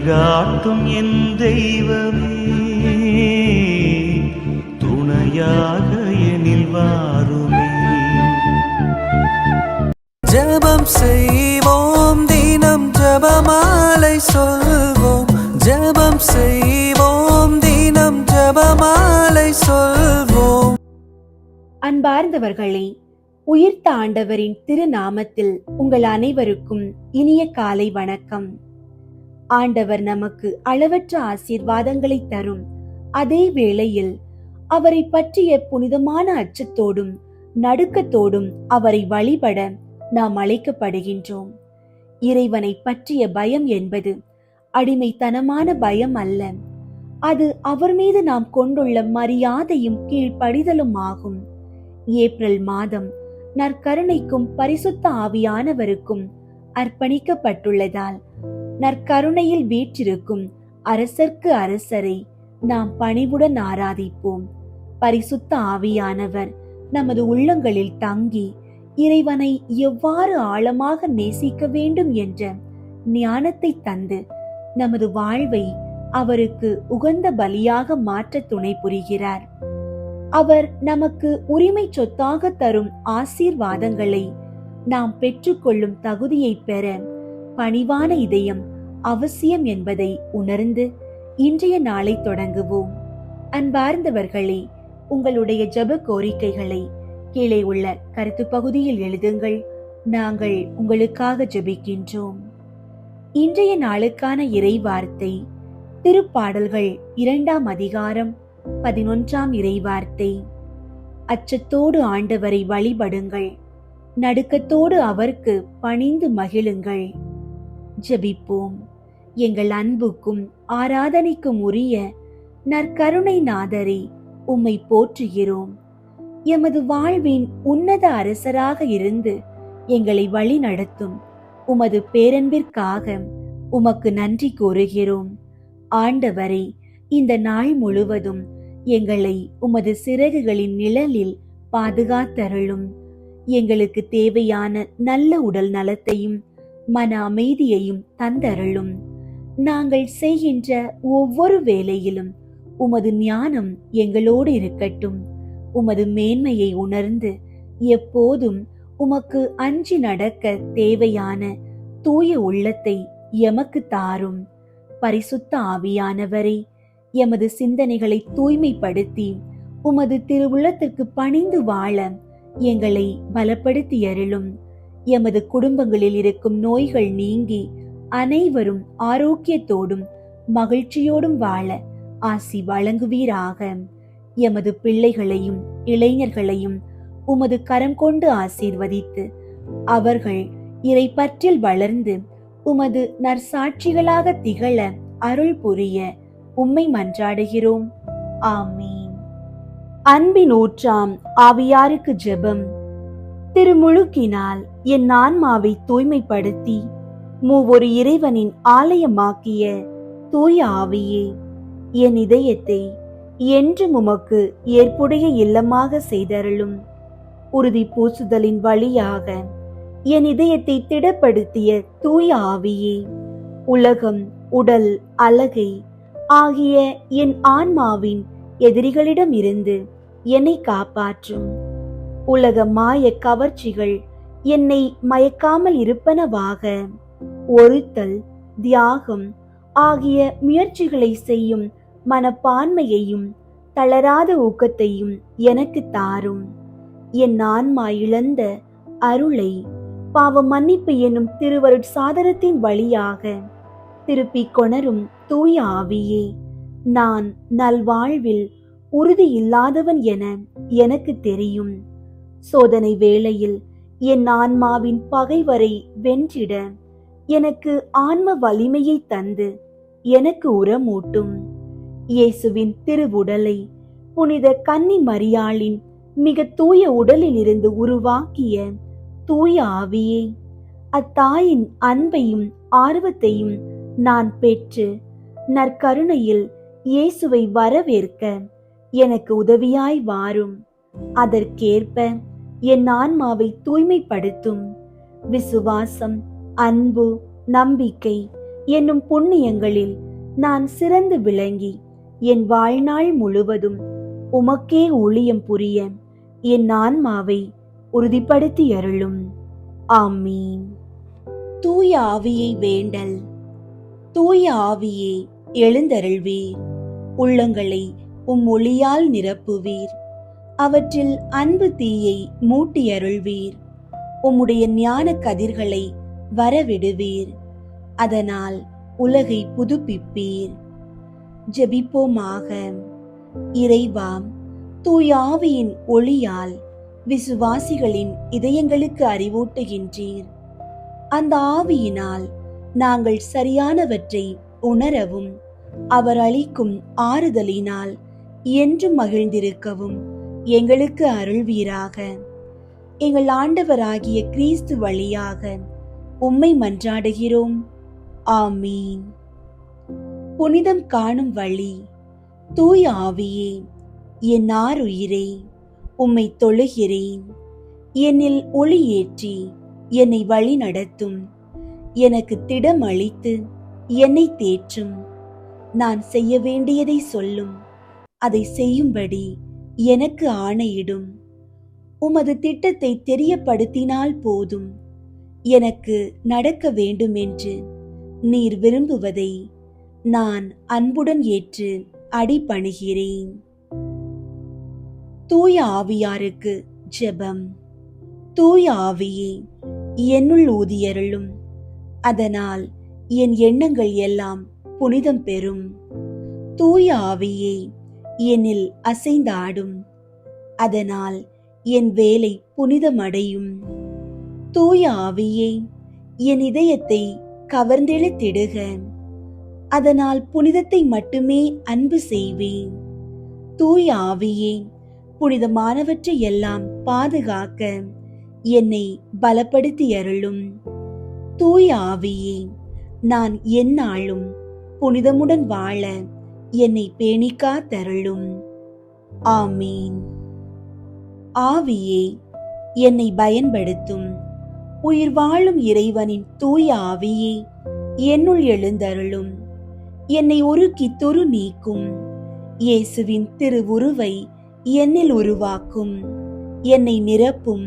வழிகாட்டும் என் தெய்வமே, துணையாக எனில் வாருமே. ஜெபம் செய்வோம், தினம் ஜெபமாலை சொல்வோம். ஜெபம் செய்வோம், தினம் ஜெபமாலை சொல்வோம். அன்பார்ந்தவர்களே, உயிர்த்த ஆண்டவரின் திருநாமத்தில் உங்கள் அனைவருக்கும் இனிய காலை வணக்கம். ஆண்டவர் நமக்கு அளவற்ற ஆசீர்வாதங்களை தரும் அதே வேளையில் அவரை பற்றிய புனிதமான அச்சத்தோடும் நடுக்கத்தோடும் அவரை வழிபட நாம் அழைக்கப்படுகின்றோம். இறைவனை பற்றிய பயம் என்பது அடிமைத்தனமான பயம் அல்ல, அது அவர் மீது நாம் கொண்டுள்ள மரியாதையும் கீழ்ப்படிதலும் ஆகும். ஏப்ரல் மாதம் நற்கருணைக்கும் பரிசுத்த ஆவியானவருக்கும் அர்ப்பணிக்கப்பட்டுள்ளதால் நற்கருணையில் வீற்றிருக்கும் அரசர்க்கு அரசரை நாம் பணிவுடன் ஆராதிப்போம். பரிசுத்த ஆவியானவர் நமது உள்ளங்களில் தங்கி இறைவனை எவ்வாறு ஆழமாக நேசிக்க வேண்டும் என்ற ஞானத்தை தந்து நமது வாழ்வை அவருக்கு உகந்த பலியாக மாற்ற துணை புரிகிறார். அவர் நமக்கு உரிமை சொத்தாக தரும் ஆசீர்வாதங்களை நாம் பெற்றுக்கொள்ளும் தகுதியை பெற பணிவான இதயம் அவசியம் என்பதை உணர்ந்து இன்றைய நாளை தொடங்குவோம். அன்பார்ந்தவர்களே, உங்களுடைய ஜெப கோரிக்கைகளை கீழே உள்ள கருத்து பகுதியில் எழுதுங்கள். நாங்கள் உங்களுக்காக ஜெபிக்கின்றோம். இன்றைய நாளுக்கான இறை வார்த்தை திருப்பாடல்கள் 2ஆம் அதிகாரம் 11ஆம் இறைவார்த்தை. அச்சத்தோடு ஆண்டவரை வழிபடுங்கள், நடுக்கத்தோடு அவருக்கு பணிந்து மகிழுங்கள். ஜெபிப்போம். எங்கள் அன்புக்கும் ஆராதனைக்கும் உரிய நற்கருணை நாதரே, உம்மை போற்றுகிறோம். எமது வாழ்வின் உன்னத அரசராக இருந்து எங்களை வழி நடத்தும் உமது பேரன்பிற்காக உமக்கு நன்றி கூறுகிறோம். ஆண்டவரே, இந்த நாள் முழுவதும் எங்களை உமது சிறகுகளின் நிழலில் பாதுகாத்தருளும். எங்களுக்கு தேவையான நல்ல உடல் நலத்தையும் மன அமைதியையும் தந்தருளும். நாங்கள் செய்கின்ற ஒவ்வொரு வேளையிலும் உமது ஞானம் எங்களோடு இருக்கட்டும். உமது மேன்மையை உணர்ந்து எப்போதும் உமக்கு அஞ்சி நடக்க தேவையான தூய உள்ளத்தை எமக்கு தாரும். பரிசுத்த ஆவியானவரே, எமது சிந்தனைகளை தூய்மைப்படுத்தி உமது திருவுள்ளத்திற்கு பணிந்து வாழ எங்களை பலப்படுத்தி அருளும். எமது குடும்பங்களில் இருக்கும் நோய்கள் நீங்கி அனைவரும் ஆரோக்கியத்தோடும் மகிழ்ச்சியோடும் வாழ ஆசி வழங்குவீராக. எமது பிள்ளைகளையும் இளைஞர்களையும் உமது கரம் கொண்டு ஆசீர்வதித்து அவர்கள் இறை பற்றில் வளர்ந்து உமது நற்சாட்சிகளாக திகழ அருள் புரிய உம்மை மன்றாடுகிறோம். ஆமீன். அன்பின் ஊற்றாம் ஆவியாருக்கு ஜெபம். திருமுழுக்கினால் என் ஆன்மாவை தூய்மைப்படுத்தி மூவொரு இறைவனின் ஆலயமாக்கிய தூய ஆவியே, என் இதயத்தை என்றும் உமக்கு ஏற்புடைய இல்லமாக செய்தருளும். உறுதி பூசுதலின் வழியாக என் இதயத்தை திடப்படுத்திய தூய ஆவியே, உலகம், உடல், அழகை ஆகிய என் ஆன்மாவின் எதிரிகளிடம் இருந்து என்னை காப்பாற்றும். உலக மாய கவர்ச்சிகள் என்னை மயக்காமல் இருப்பனவாக. ஒருத்தல், தியாகம் ஆகிய முயற்சிகளை செய்யும் மனப்பான்மையையும் தளராத ஊக்கத்தையும் எனக்கு தாரும். என் ஆன்மா இழந்த அருளை பாவ மன்னிப்பு என்னும் திருவருட் சாதனத்தின் வழியாக திருப்பிக் கொணரும் தூய ஆவியே, நான் நல்வாழ்வில் உறுதி இல்லாதவன் என எனக்கு தெரியும். சோதனை வேளையில் என் ஆன்மாவின் பகைவரை வென்றிட எனக்கு ஆன்ம வலிமையை தந்து எனக்கு உரமூட்டும். இயேசுவின் திருவுடலை புனித கன்னி மரியாளின் மிக தூய உடலில் இருந்து உருவாக்கிய தூய ஆவியே, அத்தாயின் அன்பையும் ஆர்வத்தையும் நான் பெற்று நற்கருணையில் இயேசுவை வரவேற்க எனக்கு உதவியாய் வாரும். அதற்கேற்ப என் ஆன்மாவை தூய்மைப்படுத்தும். விசுவாசம், அன்பு, நம்பிக்கை என்னும் புண்ணியங்களில் நான் சிறந்து விளங்கி என் வாழ்நாள் முழுவதும் உமக்கே ஊழியம் புரிய என் ஆன்மாவை உறுதிப்படுத்தி அருளும். ஆமீன். தூய ஆவியை வேண்டல். தூய ஆவியே, எழுந்தருள்வீர். உள்ளங்களை ஒளியால் நிரப்புவீர். அவற்றில் அன்பு தீயை மூட்டி அருள்வீர். உம்முடைய ஞான கதிர்களை வரவிடுவீர். அதனால் உலகை புதுப்பிப்பீர். ஜெபிப்போமாக. இறைவா, தூய ஆவியின் ஒளியால் விசுவாசிகளின் இதயங்களுக்கு அறிவூட்டுகின்றீர். அந்த ஆவியினால் நாங்கள் சரியானவற்றை உணரவும் அவர் அளிக்கும் ஆறுதலினால் என்றும் மகிழ்ந்திருக்கவும் எங்களுக்கு அருள்வீராக. எங்கள் ஆண்டவராகிய கிறிஸ்து வழியாக உம்மை மன்றாடுகிறோம். ஆமீன். புனிதம் காணும் வழி. தூய ஆவியே, என் ஆருயிரே, உம்மை தொழுகிறேன். என்னில் ஒளியேற்றி என்னை வழி நடத்தும். எனக்கு திடம் அளித்து என்னை தேற்றும். நான் செய்ய வேண்டியதை சொல்லும். அதை செய்யும்படி எனக்கு ஆணையிடும். உமது திட்டத்தை தெரியப்படுத்தினால் போதும். எனக்கு நடக்க வேண்டும் என்று நீர் விரும்புவதை நான் அன்புடன் ஏற்று அடிபணிகிறேன். தூய ஆவியாருக்கு ஜெபம். தூய ஆவியே, என்னுள் ஊதியருளும். அதனால் என் எண்ணங்கள் எல்லாம் புனிதம் பெறும். தூய ஆவியே, என்னில் அசைந்தாடும். அதனால் என் வேலை புனிதமடையும். தூய ஆவியே, என் இதயத்தை கவர்ந்தெழுத்திடுக. அதனால் புனிதத்தை மட்டுமே அன்பு செய்வேன். தூய ஆவியே, புனிதமானவற்றை எல்லாம் பாதுகாக்க என்னை பலப்படுத்தி அருளும். தூய ஆவியே, நான் எந்நாளும் புனிதமுடன் வாழ என்னை பேணிக்காத்தருளும். ஆமீன். ஆவியே, என்னை பயன்படுத்தும். உயிர் வாழும் இறைவனின் தூய ஆவியே, என்னுள் எழுந்தருளும். என்னை உருக்கி துரு நீக்கும். இயேசுவின் திருவுருவை என்னில் உருவாக்கும். என்னை நிரப்பும்.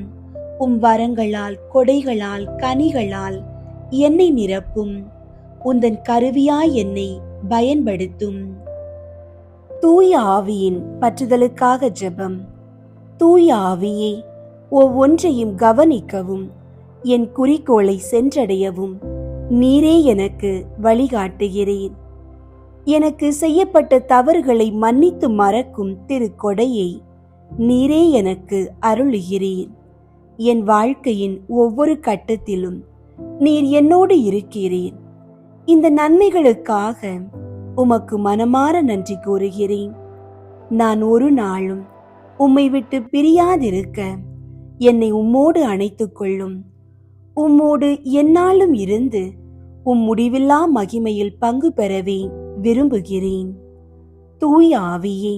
உம் வரங்களால், கொடைகளால், கனிகளால் என்னை நிரப்பும். உந்தன் கருவியாய் என்னை பயன்படுத்தும். தூய ஆவியின் பற்றுதலுக்காக ஜெபம். தூய ஆவியே, ஒவ்வொன்றையும் கவனிக்கவும் என் குறிக்கோளை சென்றடையவும் நீரே எனக்கு வழிகாட்டுகிறீர். எனக்கு செய்யப்பட்ட தவறுகளை மன்னித்து மறக்கும் திருக்கொடையை நீரே எனக்கு அருளுகிறீர். என் வாழ்க்கையின் ஒவ்வொரு கட்டத்திலும் நீர் என்னோடு இருக்கிறீர். இந்த நன்மைகளுக்காக உமக்கு மனமார நன்றி கூறுகிறேன். நான் ஒரு நாளும் உம்மை விட்டு பிரியாதிருக்க என்னை உம்மோடு அணைத்துக் கொள்ளும். உம்மோடு எந்நாளும் இருந்து உம் முடிவில்லா மகிமையில் பங்கு பெறவே விரும்புகிறேன். தூய ஆவியே,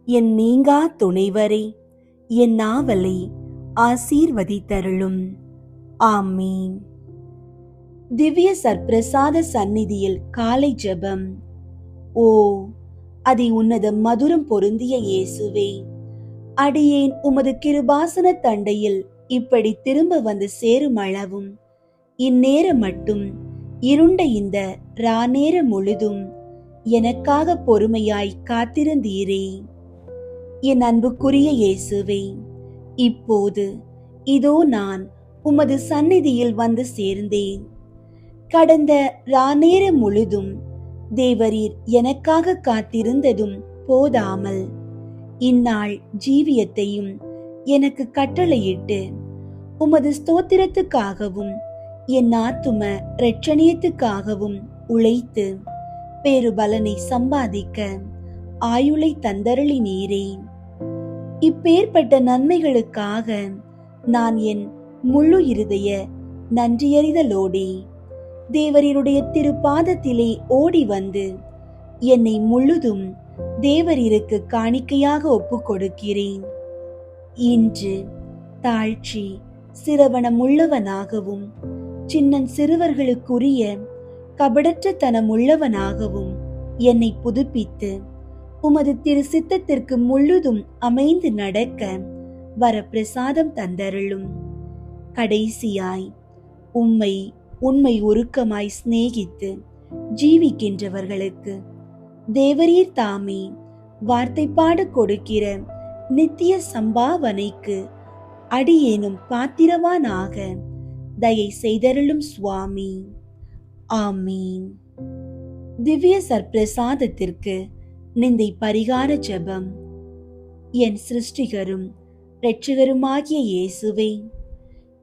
என் நீங்கா துணைவரே, என் நாவலை ஆசீர்வதித்தருளும். ஆமீன். திவ்ய சற்பிரசாத சந்நிதியில் காலை ஜெபம். ஓ அதி உன்னத மதுரம் பொருந்திய இயேசுவே, அடியேன் உமது கிருபாசன தண்டையில் இப்படி திரும்ப வந்து சேரும் அளவும் இந்நேரம் மட்டும் இருண்ட இந்த ராநேர முழுதும் எனக்காக பொறுமையாய் காத்திருந்தீரே. என் அன்புக்குரிய இயேசுவே, இப்போது இதோ நான் உமது சந்நிதியில் வந்து சேர்ந்தேன். கடந்த ராநேர முழுதும் தேவரீர் எனக்காக காத்திருந்ததும் போதாமல் இந்நாள் ஜீவியத்தையும் எனக்கு கட்டளையிட்டு உமது ஸ்தோத்திரத்துக்காகவும் என் ஆத்தும இரட்சணியத்துக்காகவும் உழைத்து பேருபலனை சம்பாதிக்க ஆயுளை தந்தருளி நீரே. இப்பேற்பட்ட நன்மைகளுக்காக நான் என் முழு இருதய நன்றியறிதலோடே தேவரீருடைய திருப்பாதத்திலே ஓடி வந்து என்னை முழுதும் தேவரீருக்கு காணிக்கையாக ஒப்புக் கொடுக்கிறேன். இன்று தாழ்ச்சி சிரவணமுள்ளவனாகவும் சின்னன் சிறுவர்களுக்குரிய கபடற்ற தனமுள்ளவனாகவும் என்னை புதுப்பித்து உமது திரு சித்தத்திற்கு முழுதும் அமைந்து நடக்க வர பிரசாதம் தந்தருளும். கடைசியாய் உம்மை உண்மை உருக்கமாய் சிநேகித்து ஜீவிக்கின்றவர்களுக்கு தேவரீர் தாமே வார்த்தைப்பாடு கொடுக்கிற நித்திய சம்பாவனைக்கு அடியேனும் பாத்திரவானாக தயை செய்தருளும் சுவாமி. ஆமீன். திவ்ய சற்பிரசாதத்திற்கு நிந்தை பரிகார ஜெபம். என் சிருஷ்டிகரும் இரட்சகருமாகிய இயேசுவே,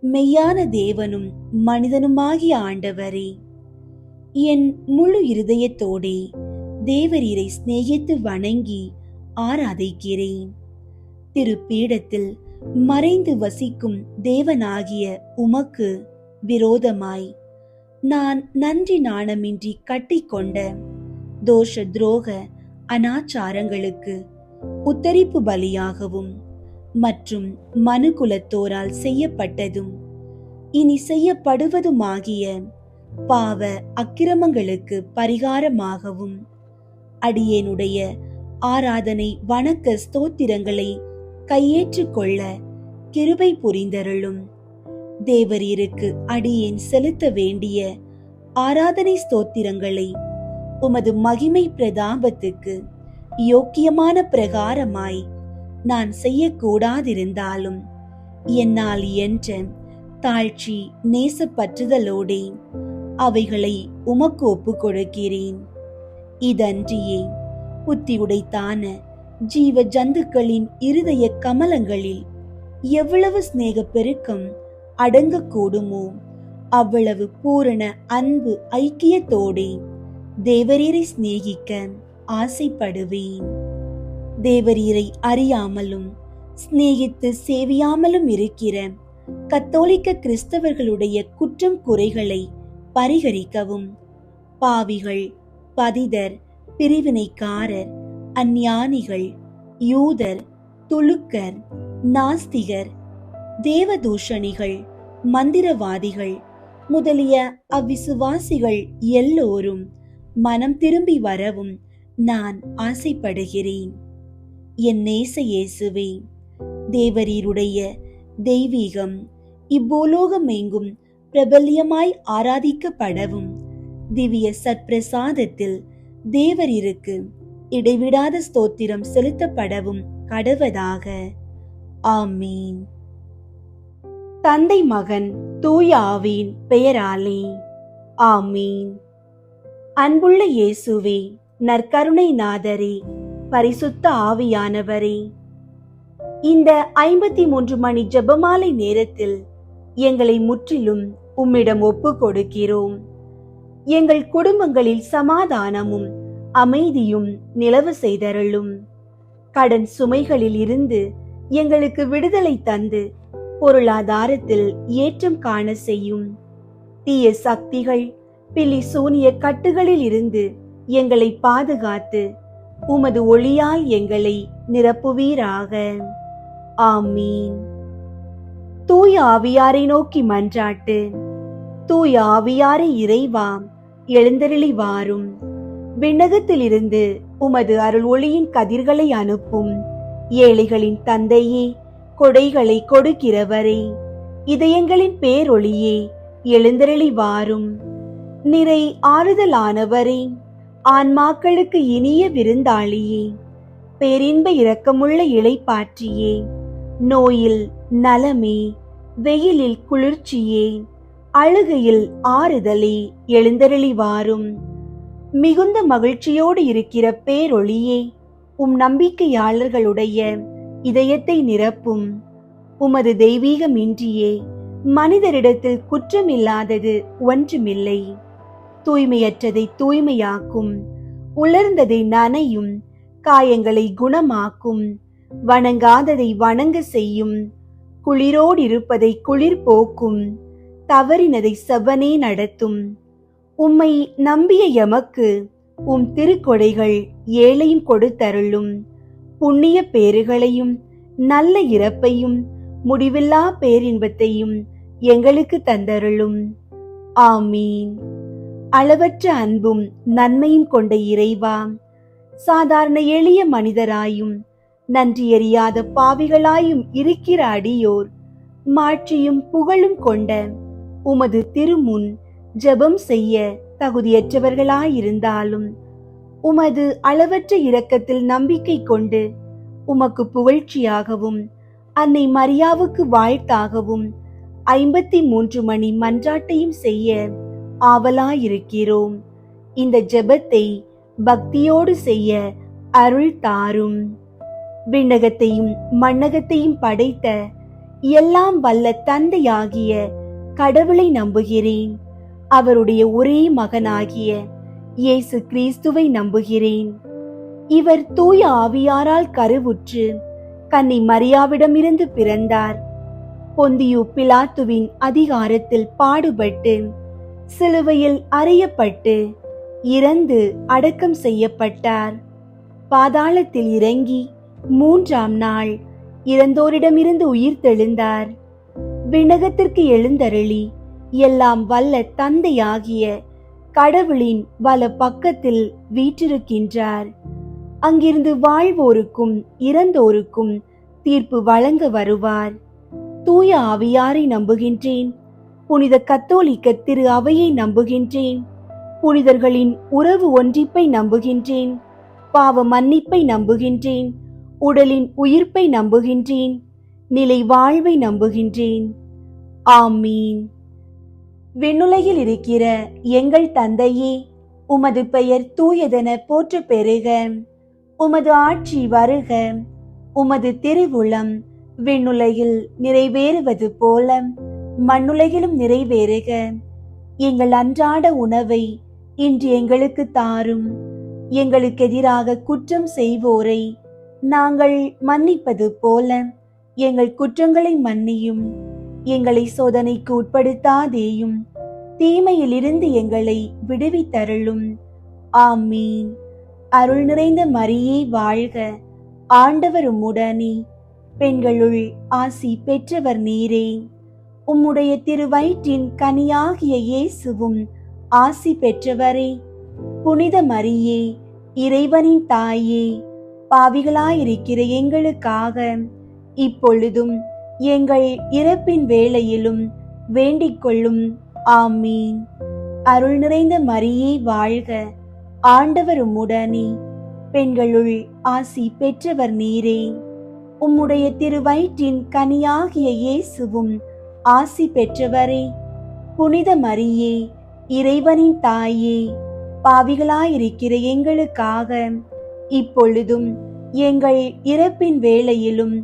மெய்யான தேவனும் மனிதனுமாகிய ஆண்டவரே, என் முழு இருதயத்தோடே தேவரீரை சிநேகித்து வணங்கி ஆராதிக்கிறேன். திருப்பீடத்தில் மறைந்து வசிக்கும் தேவனாகிய உமக்கு விரோதமாய் நான் நன்றி நாணமின்றி கட்டிக்கொண்ட தோஷ துரோக அனாச்சாரங்களுக்கு உத்தரிப்பு பலியாகவும் மற்றும் மனுகுலத்தோரால் செய்யப்பட்டதும் இனி செய்யப்படுவதுமாகிய பாவ அக்கிரமங்களுக்கு பரிகாரமாகவும் அடியேனுடைய ஆராதனை வணக்க ஸ்தோத்திரங்களை கையேற்றுக்கொள்ள கிருபை புரிந்தருளும். தேவரீருக்கு அடியேன் செலுத்த வேண்டிய ஆராதனை ஸ்தோத்திரங்களை உமது மகிமை பிரதாபத்துக்கு யோக்கியமான பிரகாரமாய் நான் செய்யக்கூடாதிருந்தாலும் என்னால் என்ற தாழ்ச்சி நேசப்பற்றுதலோடே அவைகளை உமக்கு ஒப்புக் கொடுக்கிறேன். இதன்றியே புத்தி உடைத்தான ஜீவ ஜந்துக்களின் இருதய கமலங்களில் எவ்வளவு சிநேக பெருக்கம் அடங்கக்கூடுமோ அவ்வளவு பூரண அன்பு ஐக்கியத்தோடே தேவரீரை சிநேகிக்க ஆசைப்படுவேன். தேவரீரை அறியாமலும் சிநேகித்து சேவியாமலும் இருக்கிற கத்தோலிக்க கிறிஸ்தவர்களுடைய குற்றம் குறைகளை பரிகரிக்கவும் பாவிகள், பதிதர், பிரிவினைக்காரர், அஞ்ஞானிகள், யூதர், துலுக்கர், நாஸ்திகர், தேவதூஷணிகள், மந்திரவாதிகள் முதலிய அவ்விசுவாசிகள் எல்லோரும் மனம் திரும்பி வரவும் நான் ஆசைப்படுகிறேன். என் நேச இயேசுவே, தேவரீருடைய தெய்வீகம் இப்பூலோகம் எங்கும் பிரபல்யமாய் ஆராதிக்கப்படவும் திவ்ய சற்பிரசாதத்தில் தேவரீருக்கு இடைவிடாத ஸ்தோத்திரம் செலுத்தப்படவும் கடவதாக. ஆமீன். தந்தை, மகன், தூய ஆவியின் பெயராலே ஆமீன். அன்புள்ள இயேசுவே, நற்கருணை நாதரே, பரிசுத்த ஆவியானவரே, இந்த 53 மணி ஜெபமாலை நேரத்தில் எங்களை முற்றிலும் உம்மிடம் ஒப்பு கொடுக்கிறோம். எங்கள் குடும்பங்களில் சமாதானமும் அமைதியும் நிலவ செய்தருளும். கடன் சுமைகளில் இருந்து எங்களுக்கு விடுதலை தந்து பொருளாதாரத்தில் ஏற்றம் காண செய்யும். தீய சக்திகள், பில்லி சூனிய கட்டுகளில் இருந்து எங்களை பாதுகாத்து உமது ஒளியால் எங்களை நிரப்புவீராக. ஆமீன். தூய ஆவியாரை நோக்கி மன்றாட்டு. தூய ஆவியாரை இறைவா, எழுந்தருளி வாரும். விண்ணகத்திலிருந்து உமது அருள் ஒளியின் கதிர்களை அனுப்பும். ஏழைகளின் தந்தையே, கொடைகளை கொடுக்கிறவரே, இதயங்களின் பேரொளியே, எழுந்தருளி வாரும். நிறை ஆறுதலானவரே, ஆன்மாக்களுக்கு இனிய விருந்தாளியே, பேரின்ப இரக்கமுள்ள இளைப்பாற்றியே, நோயில் நலமே, வெயிலில் குளிர்ச்சியே, அழுகையில் ஆறுதலே, எழுந்தருளி வாரும். மிகுந்த மகிழ்ச்சியோடு இருக்கிற பேரொளியே, உம் நம்பிக்கையாளர்களுடைய இதயத்தை நிரப்பும். உமது தெய்வீகமின்றியே மனிதரிடத்தில் குற்றமில்லாதது ஒன்றுமில்லை. தூய்மையற்றதை தூய்மையாக்கும், உலர்ந்ததை நனையும், காயங்களை குணமாக்கும், வணங்காததை வணங்க செய்யும், குளிரோடு இருப்பதை குளிர் போக்கும், தவறினதை செவ்வனே நடத்தும். உம்மை நம்பிய எமக்கு உம் திருக்கொடைகள் ஏழையும் கொடுத்தருளும். புண்ணிய பேறுகளையும் நல்ல இறப்பையும் முடிவில்லா பேரின்பத்தையும் எங்களுக்கு தந்தருளும். ஆமீன். அளவற்ற அன்பும் நன்மையும் கொண்ட இறைவா, சாதாரண எளிய மனிதராயும் நன்றியறியாத பாவிகளாயும் இருக்கிற அடியோர் மாட்சியும் புகழும் கொண்ட உமது திருமுன் ஜெபம் செய்ய தகுதியற்றவர்களாயிருந்தாலும் உமது அளவற்ற இரக்கத்தில் நம்பிக்கை கொண்டு உமக்கு புகழ்ச்சியாகவும் அன்னை மரியாவுக்கு வாழ்த்தாகவும் 53 மணி மன்றாட்டையும் செய்ய ஆவலாயிருக்கிறோம். இந்த ஜெபத்தை பக்தியோடு செய்ய அருள் தாரும். விண்ணகத்தையும் மண்ணகத்தையும் படைத்த எல்லாம் வல்ல தந்தையாகிய கடவுளை நம்புகிறேன். அவருடைய ஒரே மகனாகிய இயேசு கிறிஸ்துவை நம்புகிறேன். இவர் தூய ஆவியாரால் கருவுற்று கன்னி மரியாவிடமிருந்து பிறந்தார். பொந்தியு பிலாத்துவின் அதிகாரத்தில் பாடுபட்டு சிலுவையில் அறையப்பட்டு இறந்து அடக்கம் செய்யப்பட்டார். பாதாளத்தில் இறங்கி 3ஆம் நாள் இறந்தோரிடமிருந்து உயிர் தெழுந்தார். விண்ணகத்திற்கு எழுந்தருளி எல்லாம் வல்ல தந்தையாகிய கடவுளின் வல பக்கத்தில் வீற்றிருக்கின்றார். அங்கிருந்து வாழ்வோருக்கும் இறந்தோருக்கும் தீர்ப்பு வழங்க வருவார். தூய ஆவியாரை நம்புகின்றேன். புனித கத்தோலிக்க திரு அவையை நம்புகின்றேன். புனிதர்களின் உறவு ஒன்றிப்பை நம்புகின்றேன். பாவ மன்னிப்பை நம்புகின்றேன். உடலின் உயிர்ப்பை நம்புகின்றேன். நிலை வாழ்வை நம்புகின்றேன். ஆமீன். விண்ணுலகில் இருக்கிற எங்கள் தந்தையே, உமது பெயர் தூயதென போற்ற பெறுக. உமது ஆட்சி வருக. உமது திருவுளம் விண்ணுலகில் நிறைவேறுவது போல மண்ணுலகிலும் நிறைவேறுக. எங்கள் அன்றாட உணவை இன்று எங்களுக்கு தாரும். எங்களுக்கு எதிராக குற்றம் செய்வோரை நாங்கள் மன்னிப்பது போல எங்கள் குற்றங்களை மன்னியும். எங்களை சோதனைக்கு உட்படுத்தாதேயும், தீமையிலிருந்து எங்களை விடுவித்தருளும். ஆமீன். அருள் நிறைந்த மரியே வாழ்க. ஆண்டவர் உம்முடனே, பெண்களுள் ஆசி பெற்றவர் நீரே. உம்முடைய திருவயிற்றின் கனியாகிய இயேசுவும் ஆசி பெற்றவரே. புனித மரியே, இறைவனின் தாயே, பாவிகளாயிருக்கிற எங்களுக்காக இப்பொழுதும் எங்கள் இறப்பின் வேளையிலும் வேண்டிக் கொள்ளும். ஆமீன். அருள் நிறைந்த மரியே வாழ்க. ஆண்டவர் உம்முடனே, பெண்களுள் ஆசி பெற்றவர் நீரே. உம்முடைய திருவயிற்றின் கனியாகிய இயேசுவும் ஆசி பெற்றவரே. புனித மரியே, இறைவனின் தாயே, பாவிகளாயிருக்கிற எங்களுக்காக இப்பொழுதும் எங்கள் இறப்பின் வேளையிலும்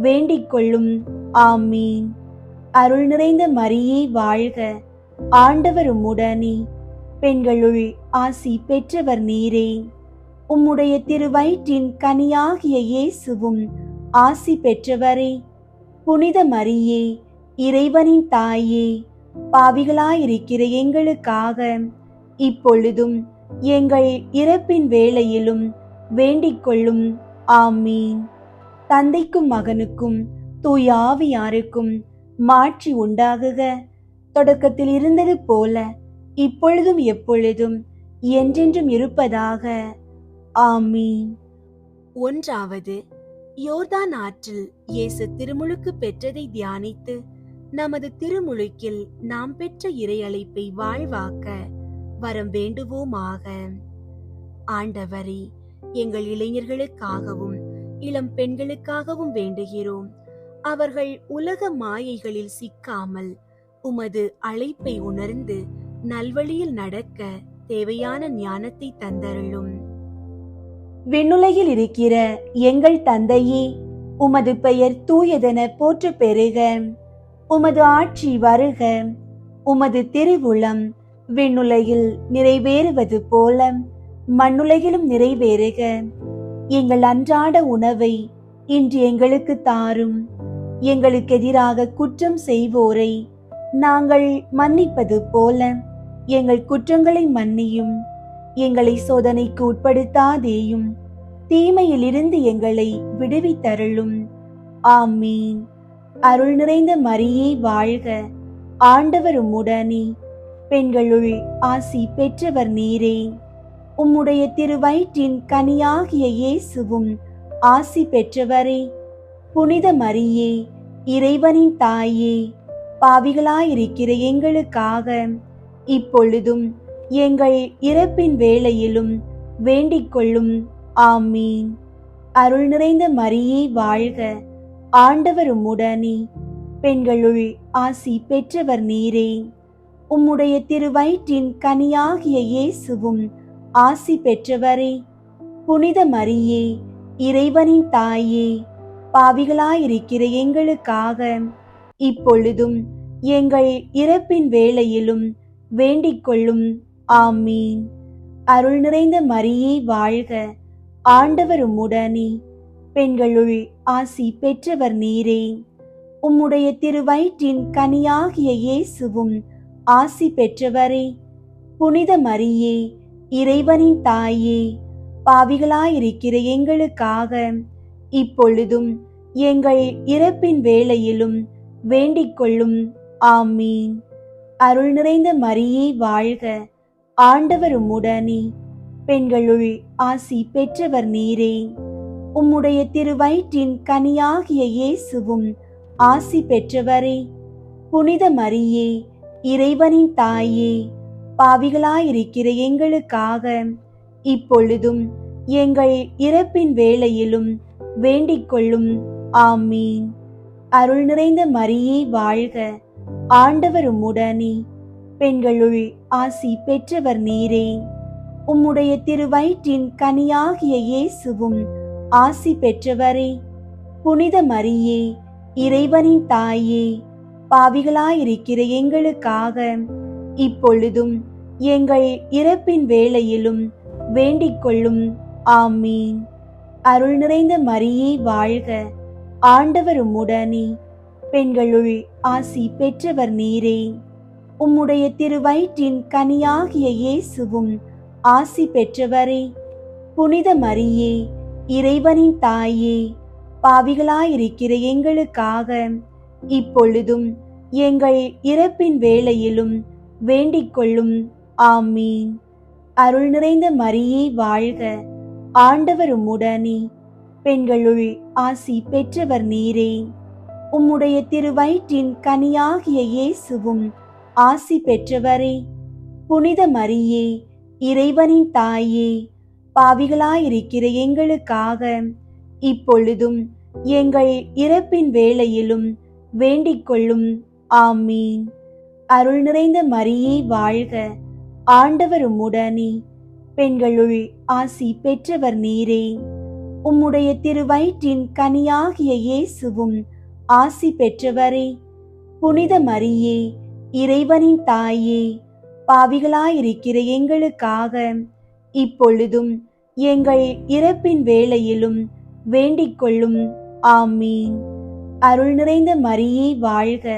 வேண்டிக் கொள்ளும். ஆமீன். அருள் நிறைந்த மரியே வாழ்க. ஆண்டவர் உம்முடனே, பெண்களுள் ஆசி பெற்றவர் நீரே. உம்முடைய திருவயிற்றின் கனியாகிய இயேசுவும் ஆசி பெற்றவரே. புனித மரியே, இறைவனின் தாயே, பாவிகளாயிருக்கிற எங்களுக்காக இப்பொழுதும் எங்கள் இறப்பின் வேளையிலும் வேண்டிக் கொள்ளும். ஆமீன். தந்தைக்கும் மகனுக்கும் தூய ஆவியாருக்கும் மாட்சி உண்டாகுக. தொடக்கத்தில் இருந்தது போல இப்பொழுதும் எப்பொழுதும் என்றென்றும் இருப்பதாக. ஆமீன். 1. யோர்தான் ஆற்றில் இயேசு திருமுழுக்கு பெற்றதை தியானித்து நமது திருமுழுக்கில் நாம் பெற்ற இறை அழைப்பை வாழ்வாக்க வரம் வேண்டுவோமாக. ஆண்டவரே, எங்கள் இளைஞர்களுக்காகவும் இளம் பெண்களுக்காகவும் வேண்டுகிறோம். அவர்கள் உலக மாயைகளில் சிக்காமல் உமது அழைப்பை உணர்ந்து நல்வழியில் நடக்க தேவையான ஞானத்தை தந்தருளும். விண்ணுலகில் இருக்கிற எங்கள் தந்தையே, உமது பெயர் தூயதென போற்ற பெறுக. உமது ஆட்சி வருக. உமது திருவுளம் விண்ணுலகில் நிறைவேறுவது போல மண்ணுலகிலும் நிறைவேறுக. எங்கள் அன்றாட உணவை இன்று எங்களுக்கு தாரும். எங்களுக்கு எதிராக குற்றம் செய்வோரை நாங்கள் மன்னிப்பது போல எங்கள் குற்றங்களை மன்னியும். எங்களை சோதனைக்கு உட்படுத்தாதேயும், தீமையிலிருந்து எங்களை விடுவித்தருளும். ஆமீன். அருள் நிறைந்த மரியே வாழ்க. ஆண்டவர் உம்முடனே, பெண்களுள் ஆசி பெற்றவர் நீரே. உம்முடைய திருவயிற்றின் கனியாகிய இயேசுவும் ஆசி பெற்றவரே. புனித மரியே, இறைவனின் தாயே, பாவிகளாயிருக்கிற எங்களுக்காக இப்பொழுதும் எங்கள் இறப்பின் வேளையிலும் வேண்டிக் கொள்ளும். ஆமீன். அருள் நிறைந்த மரியே வாழ்க, ஆண்டவர் உம்முடனே. பெண்களுள் ஆசி பெற்றவர் நீரே. உம்முடைய திருவயிற்றின் கனியாகிய இயேசுவும் ஆசி பெற்றவரே. புனித மரியே, இறைவனின் தாயே, பாவிகளாயிருக்கிற எங்களுக்காக இப்பொழுதும் எங்கள் இறப்பின் வேளையிலும் வேண்டிக் கொள்ளும். ஆமீன். அருள் நிறைந்த மரியே வாழ்க, ஆண்டவர் உம்முடனே. பெண்களுள் ஆசி பெற்றவர் நீரே. உம்முடைய திருவயிற்றின் கனியாகிய இயேசுவும் ஆசி பெற்றவரே. புனித மரியே, இறைவனின் தாயே, பாவிகளாயிருக்கிற எங்களுக்காக இப்பொழுதும் எங்கள் இறப்பின் வேளையிலும் வேண்டிக் கொள்ளும். ஆமீன். அருள் நிறைந்த மரியே வாழ்க, ஆண்டவர் உம்முடனே. பெண்களுள் ஆசி பெற்றவர் நீரே. உம்முடைய திருவயிற்றின் கனியாகிய இயேசுவும் ஆசி பெற்றவரே. புனித மரியே, இறைவனின் தாயே, பாவிகளாயிருக்கிற எங்களுக்காக இப்பொழுதும் எங்கள் இறப்பின் வேளையிலும் வேண்டிக் கொள்ளும். ஆமீன். அருள் நிறைந்த மரியே வாழ்க, ஆண்டவர் உம்முடனே. பெண்களுள் ஆசி பெற்றவர் நீரே. உம்முடைய திருவயிற்றின் கனியாகிய இயேசுவும் ஆசி பெற்றவரே. புனித மரியே, இறைவனின் தாயே, பாவிகளாயிருக்கிற எங்களுக்காக இப்பொழுதும் எங்கள் இறப்பின் வேளையிலும் வேண்டிக் கொள்ளும். ஆமீன். அருள் நிறைந்த மரியே வாழ்க, ஆண்டவர் உம்முடனே. பெண்களுள் ஆசி பெற்றவர் நீரே. உம்முடைய திருவயிற்றின் கனியாகிய இயேசுவும் ஆசி பெற்றவரே. புனித மரியே, இறைவனின் தாயே, பாவிகளாயிருக்கிற எங்களுக்காக இப்பொழுதும் எங்கள் இறப்பின் வேளையிலும் வேண்டிக் கொள்ளும். ஆமீன். அருள் நிறைந்த மரியே வாழ்க, ஆண்டவர் உம்முடனே. பெண்களுள் ஆசி பெற்றவர் நீரே. உம்முடைய திருவயிற்றின் கனியாகிய இயேசுவும் ஆசி பெற்றவரே. புனித மரியே, இறைவனின் தாயே, பாவிகளாயிருக்கிற எங்களுக்காக இப்பொழுதும் எங்கள் இறப்பின் வேளையிலும் வேண்டிக் கொள்ளும். ஆமீன். அருள் நிறைந்த மரியே வாழ்க, ஆண்டவர் உம்முடனே. பெண்களுள் ஆசி பெற்றவர் நீரே. உம்முடைய திருவயிற்றின் கனியாகிய இயேசுவும் ஆசி பெற்றவரே. புனித மரியே, இறைவனின் தாயே, பாவிகளாயிருக்கிற எங்களுக்காக இப்பொழுதும் எங்கள் இறப்பின் வேளையிலும் வேண்டிக் கொள்ளும். ஆமீன். அருள் நிறைந்த மரியே வாழ்க,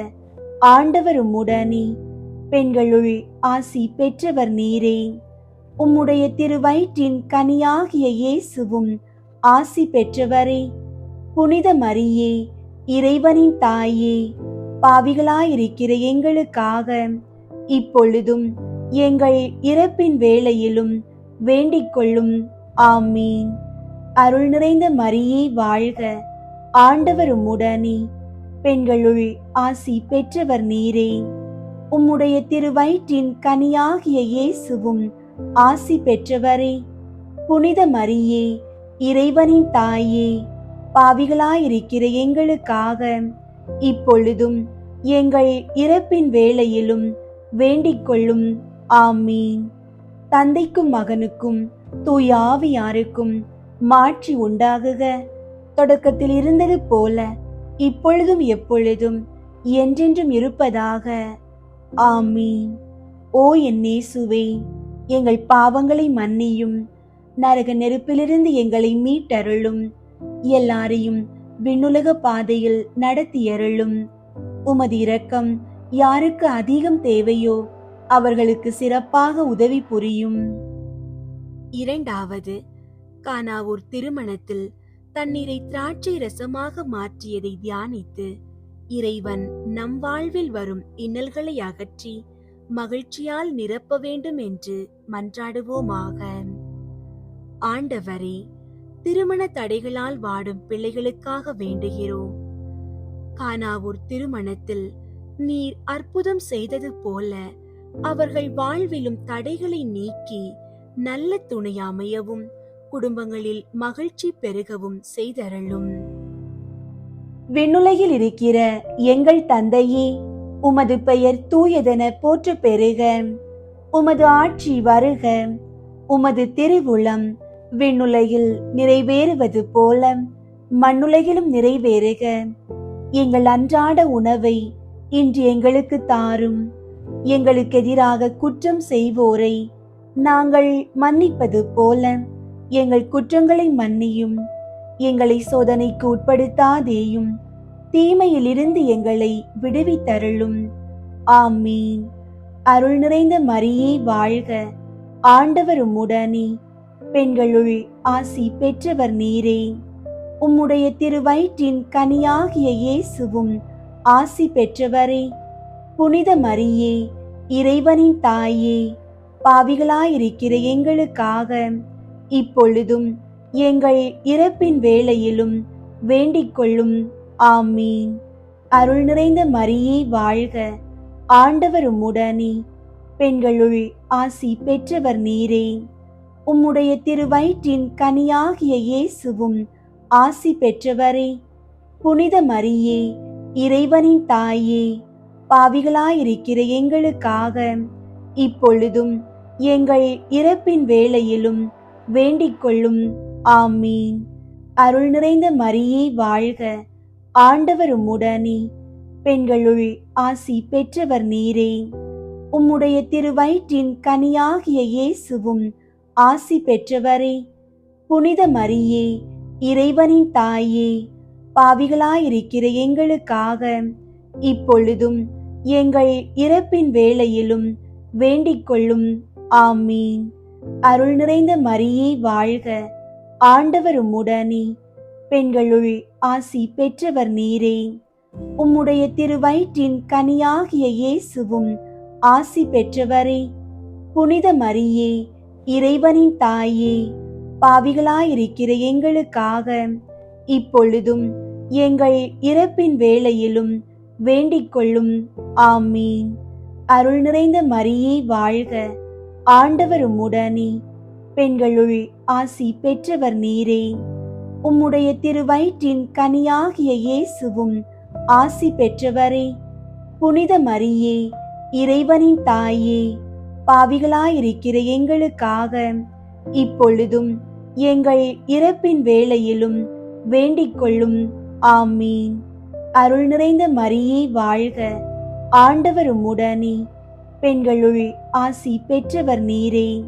ஆண்டவர் உம்முடனே. பெண்களுள் ஆசி பெற்றவர் நீரே. உம்முடைய திருவயிற்றின் கனியாகிய இயேசுவும் ஆசி பெற்றவரே. புனித மரியே, இறைவனின் தாயே, பாவிகளாயிருக்கிற எங்களுக்காக இப்பொழுதும் எங்கள் இறப்பின் வேளையிலும் வேண்டிக் கொள்ளும். ஆமீன். அருள் நிறைந்த மரியே வாழ்க, ஆண்டவர் உம்முடனே. பெண்களுள் ஆசி பெற்றவர் நீரே. உம்முடைய திருவயிற்றின் கனியாகிய இயேசுவும் ஆசி பெற்றவரே. புனித மரியே, இறைவனின் தாயே, பாவிகளாயிருக்கிற எங்களுக்காக இப்பொழுதும் எங்கள் இறப்பின் வேளையிலும் வேண்டிக் கொள்ளும். ஆமீன். தந்தைக்கும் மகனுக்கும் தூய ஆவியாருக்கும் மாட்சி உண்டாகுக. தொடக்கத்தில் இருந்தது போல இப்பொழுதும் எப்பொழுதும் என்றென்றும் இருப்பதாக. ஆமீன். ஓ என் இயேசுவே, எங்கள் பாவங்களை மன்னியும், நரக நெருப்பிலிருந்து எங்களை மீட்டருளும், எல்லாரையும் விண்ணுலக பாதையில் நடத்தியருளும். உமது இரக்கம் யாருக்கு அதிகம் தேவையோ அவர்களுக்கு சிறப்பாக உதவி புரியும். இரண்டாவது, கானாவூர் திருமணத்தில் தண்ணீரை திராட்சை ரசமாக மாற்றியதை தியானித்து இறைவன் நம் வாழ்வில் வரும் இன்னல்களை அகற்றி மகிழ்ச்சியால் நிரப்ப வேண்டும் என்று மன்றாடுவோமாக. ஆண்டவரே, திருமண தடைகளால் வாடும் பிள்ளைகளுக்காக வேண்டுகிறோம். கானாவூர் திருமணத்தில் நீர் அற்புதம் செய்தது போல அவர்கள் வாழ்விலும் தடைகளை நீக்கி நல்ல துணை அமையவும் குடும்பங்களில் மகிழ்ச்சி பெருகவும் செய்தருளும். விண்ணுலகில் இருக்கிற எங்கள் தந்தையே, உமது பெயர் தூயதென போற்று பெறுக. உமது ஆட்சி வருக. உமது திருவுளம் விண்ணுலகில் நிறைவேறுவது போல மண்ணுலகிலும் நிறைவேறுக. எங்கள் அன்றாட உணவை இன்று எங்களுக்கு தாரும். எங்களுக்கு எதிராக குற்றம் செய்வோரை நாங்கள் மன்னிப்பது போல எங்கள் குற்றங்களை மன்னியும். எங்களை சோதனைக்கு உட்படுத்தாதேயும், தீமையிலிருந்து எங்களை விடுவித்தருளும். ஆமீன். அருள் நிறைந்த மரியே வாழ்க. ஆண்டவர் உம்முடனே, பெண்களுள் ஆசி பெற்றவர் நீரே. உம்முடைய திருவயிற்றின் கனியாகிய இயேசுவும் ஆசி பெற்றவரே. புனித மரியே, இறைவனின் தாயே, பாவிகளாயிருக்கிற எங்களுக்காக இப்பொழுதும் எங்கள் இறப்பின் வேளையிலும் வேண்டிக் கொள்ளும். ஆமீன். அருள் நிறைந்த மரியே வாழ்க. ஆண்டவர் உம்முடனே, பெண்களுள் ஆசி பெற்றவர் நீரே. உம்முடைய திருவயிற்றின் கனியாகிய இயேசுவும் ஆசி பெற்றவரே. புனித மரியே, இறைவனின் தாயே, பாவிகளாயிருக்கிற எங்களுக்காக இப்பொழுதும் எங்கள் இறப்பின் வேளையிலும் வேண்டிக் கொள்ளும். ஆமீன். அருள் நிறைந்த மரியே வாழ்க. ஆண்டவர் உம்முடனே, பெண்களுள் ஆசி பெற்றவர் நீரே. உம்முடைய திருவயிற்றின் கனியாகிய இயேசுவும் ஆசி பெற்றவரே. புனித மரியே, இறைவனின் தாயே, பாவிகளாயிருக்கிற எங்களுக்காக இப்பொழுதும் எங்கள் இறப்பின் வேளையிலும் வேண்டிக் கொள்ளும். ஆமீன். அருள் நிறைந்த மரியே வாழ்க. ஆண்டவர் உம்முடனே, பெண்களுள் ஆசி பெற்றவர் நீரே. உம்முடைய திருவயிற்றின் கனியாகிய இயேசுவும் ஆசி பெற்றவரே. புனித மரியே, இறைவனின் தாயே, பாவிகளாயிருக்கிற எங்களுக்காக இப்பொழுதும் எங்கள் இறப்பின் வேளையிலும் வேண்டிக் கொள்ளும். ஆமீன். அருள் நிறைந்த மரியே வாழ்க. ஆண்டவர் உம்முடனே, பெண்களுள் ஆசி பெற்றவர் நீரே. உம்முடைய திருவயிற்றின் கனியாகிய இயேசுவும் ஆசி பெற்றவரே. புனித மரியே, இறைவனின் தாயே, பாவிகளாயிருக்கிற எங்களுக்காக இப்பொழுதும் எங்கள் இறப்பின் வேளையிலும் வேண்டிக் கொள்ளும். ஆமீன். அருள் நிறைந்த மரியே வாழ்க. ஆண்டவர் உம்முடனே, பெண்களுள் ஆசி பெற்றவர் நீரே.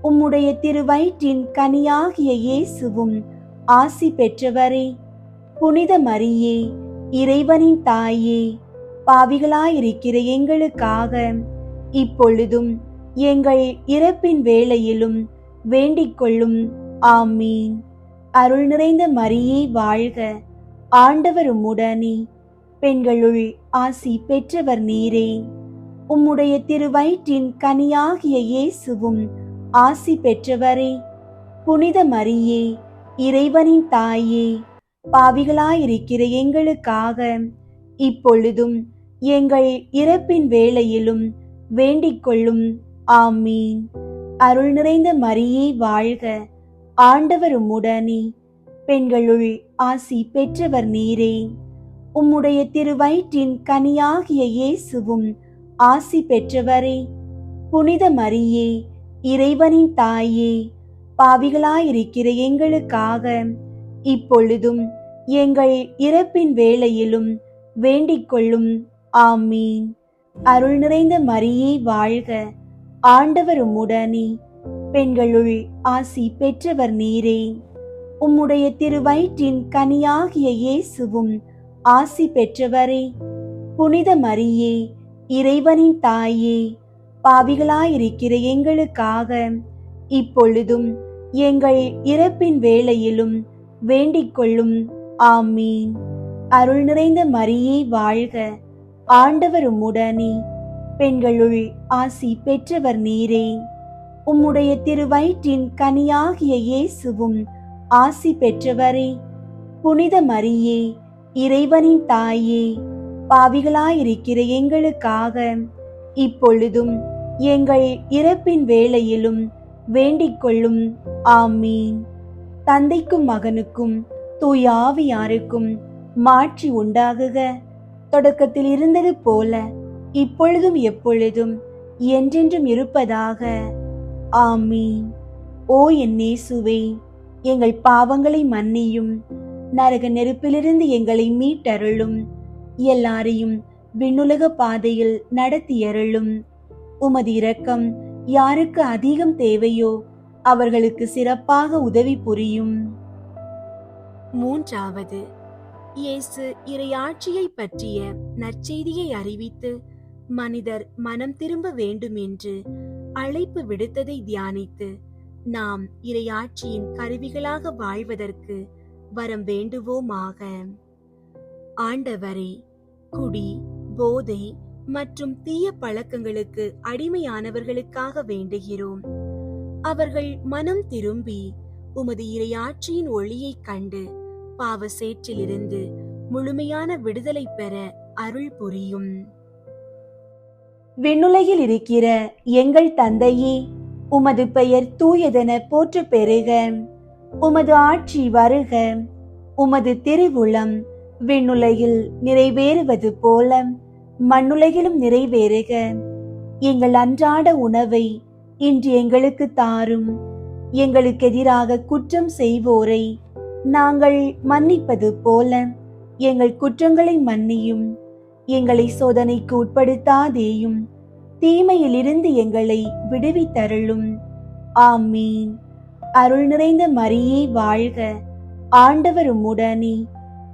உம்முடைய திருவயிற்றின் கனியாகிய இயேசுவும் ஆசி பெற்றவரே. புனித மரியே, இறைவனின் தாயே, பாவிகளாயிருக்கிற எங்களுக்காக இப்பொழுதும் எங்கள் இறப்பின் வேளையிலும் வேண்டிக் கொள்ளும். ஆமீன். அருள் நிறைந்த மரியே வாழ்க. ஆண்டவர் உம்முடனே, பெண்களுள் ஆசி பெற்றவர் நீரே. உம்முடைய திருவயிற்றின் கனியாகிய இயேசுவும் ஆசி பெற்றவரே. புனித மரியே, இறைவனின் தாயே, பாவிகளாயிருக்கிற எங்களுக்காக இப்பொழுதும் எங்கள் இறப்பின் வேளையிலும் வேண்டிக் கொள்ளும். ஆமீன். அருள் நிறைந்த மரியே வாழ்க. ஆண்டவர் உம்முடனே, பெண்களுள் ஆசி பெற்றவர் நீரே. உம்முடைய திருவயிற்றின் கனியாகிய இயேசுவும் ஆசி பெற்றவரே. புனித மரியே, இறைவனின் தாயே, பாவிகளாயிருக்கிற எங்களுக்காக இப்பொழுதும் எங்கள் இறப்பின் வேளையிலும் வேண்டிக் கொள்ளும். ஆமீன். அருள் நிறைந்த மரியே வாழ்க. ஆண்டவர் உம்முடனே, பெண்களுள் ஆசி பெற்றவர் நீரே. உம்முடைய திருவயிற்றின் கனியாகிய இயேசுவும் ஆசி பெற்றவரே. புனித மரியே, இறைவனின் தாயே, பாவிகளாயிருக்கிற எங்களுக்காக இப்பொழுதும் எங்கள் இறப்பின் வேளையிலும் வேண்டிக் கொள்ளும். ஆமீன். அருள் நிறைந்த மரியே வாழ்க. ஆண்டவர் உம்முடனே, பெண்களுள் ஆசி பெற்றவர் நீரே. உம்முடைய திருவயிற்றின் கனியாகிய இயேசுவும் ஆசி பெற்றவரே. புனித மரியே, இறைவனின் தாயே, பாவிகளாயிருக்கிற எங்களுக்காக இப்பொழுதும் எங்கள் இறப்பின் வேளையிலும் வேண்டிக் கொள்ளும். ஆமீன். தந்தைக்கும் மகனுக்கும் தூய ஆவியாருக்கும் மாட்சி உண்டாகுக. தொடக்கத்தில் இருந்தது போல இப்பொழுதும் எப்பொழுதும் என்றென்றும் இருப்பதாக. ஆமீன். ஓ என் இயேசுவே, எங்கள் பாவங்களை மன்னியும், நரக நெருப்பிலிருந்து எங்களை மீட்டருளும், எல்லாரையும் விண்ணுலக பாதையில் நடத்தியருளும். உமது இரக்கம் யாருக்கு அதிகம் தேவையோ அவர்களுக்கு சிறப்பாக உதவி புரியும். மூன்றாவது, இயேசு இறையாட்சியை பற்றிய நற்செய்தியை அறிவித்து மனிதர் மனம் திரும்ப வேண்டும் என்று அழைப்பு விடுத்ததை தியானித்து நாம் இறையாட்சியின் கருவிகளாக வாழ்வதற்கு வரம் வேண்டுவோமாக. ஆண்டவரே, குடி, போதை மற்றும் தீய பழக்கங்களுக்கு அடிமையானவர்களுக்காக வேண்டுகிறோம். அவர்கள் மனம் திரும்பி உமது இறையாட்சியின் ஒளியைக் கண்டு பாவ சேற்றிலிருந்து முழுமையான விடுதலை பெற அருள் புரியும். விண்ணுலகில் இருக்கிற எங்கள் தந்தையே, உமது பெயர் தூயதென போற்ற பெறுக. உமது ஆட்சி வருக. உமது திருவுளம் விண்ணுலகில் நிறைவேறுவது போல மண்ணுலகிலும் நிறைவேறுக. எங்கள் அன்றாட உணவை இன்று எங்களுக்கு தாரும். எங்களுக்கு எதிராக குற்றம் செய்வோரை நாங்கள் மன்னிப்பது போல எங்கள் குற்றங்களை மன்னியும். எங்களை சோதனைக்கு உட்படுத்தாதேயும், தீமையிலிருந்து எங்களை விடுவித்தருளும். ஆமீன். அருள் நிறைந்த மரியே வாழ்க. ஆண்டவர் உம்முடனே.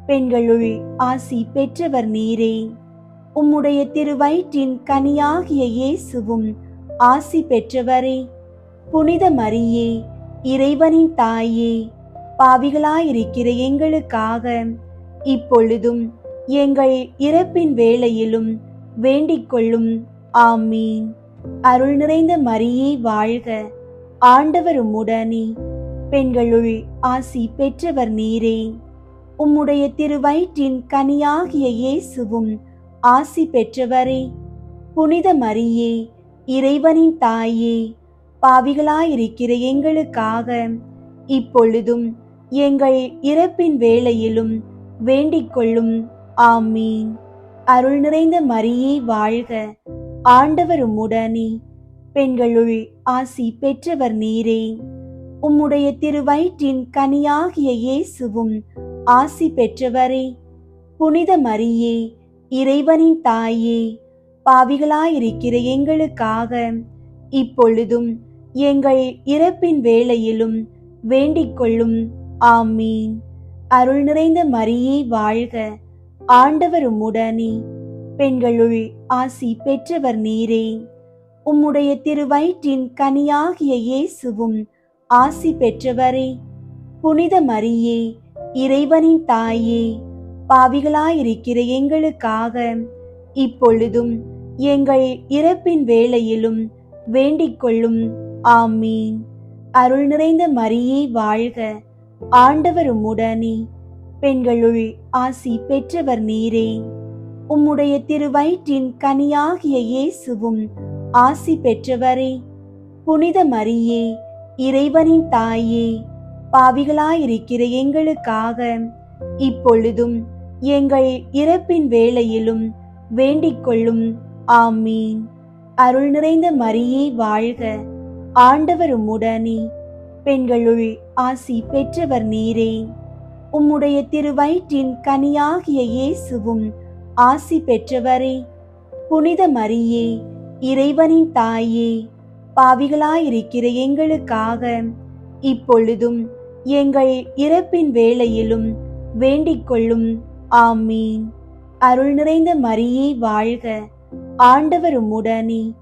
பெண்களுள் ஆசி பெற்றவர் நீரே. உம்முடைய திருவயிற்றின் கனியாகிய இயேசுவும் ஆசி பெற்றவரே. புனித மரியே, இறைவனின் தாயே, பாவிகளாயிருக்கிற எங்களுக்காக இப்பொழுதும் எங்கள் இறப்பின் வேளையிலும் வேண்டிக் கொள்ளும். ஆமீன். அருள் நிறைந்த மரியே வாழ்க. ஆண்டவர் உம்முடனே. பெண்களுள் ஆசி பெற்றவர் நீரே. உம்முடைய திருவயிற்றின் கனியாகிய இயேசுவும் ஆசி பெற்றவரே. புனித மரியே, இறைவனின் தாயே, பாவிகளாயிருக்கிற எங்களுக்காக இப்பொழுதும் எங்கள் இறப்பின் வேளையிலும் வேண்டிக் கொள்ளும். ஆமீன். அருள் நிறைந்த மரியே வாழ்க. ஆண்டவர் உம்முடனே. பெண்களுள் ஆசி பெற்றவர் நீரே. உம்முடைய திருவயிற்றின் கனியாகிய இயேசுவும் ஆசி பெற்றவரே. புனித மரியே, இறைவனின் தாயே, பாவிகளாயிருக்கிற எங்களுக்காக இப்பொழுதும் எங்கள் இறப்பின் வேளையிலும் வேண்டிக் கொள்ளும். ஆமீன். அருள் நிறைந்த மரியே வாழ்க. ஆண்டவர் உம்முடனே. பெண்களுள் ஆசி பெற்றவர் நீரே. உம்முடைய திருவயிற்றின் கனியாகிய இயேசுவும் ஆசி பெற்றவரே. புனித மரியே, இறைவனின் தாயே, பாவிகளாயிருக்கிற எங்களுக்காக இப்பொழுதும் எங்கள் இறப்பின் வேளையிலும் வேண்டிக் கொள்ளும். ஆமீன். அருள் நிறைந்த மரியே வாழ்க. ஆண்டவர் உம்முடனே. பெண்களுள் ஆசி பெற்றவர் நீரே. உம்முடைய திருவயிற்றின் கனியாகிய இயேசுவும் ஆசி பெற்றவரே. புனித மரியே, இறைவனின் தாயே, பாவிகளாயிருக்கிற எங்களுக்காக இப்பொழுதும் எங்கள் இறப்பின் வேளையிலும் வேண்டிக் கொள்ளும். ஆமீன். அருள் நிறைந்த மரியே வாழ்க. ஆண்டவர் உம்முடனே. பெண்களுள் ஆசி பெற்றவர் நீரே. உம்முடைய திருவயிற்றின் கனியாகிய இயேசுவும் ஆசி பெற்றவரே. புனித மரியே, இறைவனின் தாயே, பாவிகளாயிருக்கிற எங்களுக்காக இப்பொழுதும் எங்கள் இறப்பின் வேளையிலும் வேண்டிக் கொள்ளும். ஆமீன். அருள் நிறைந்த மரியே வாழ்க. ஆண்டவர் உம்முடனே.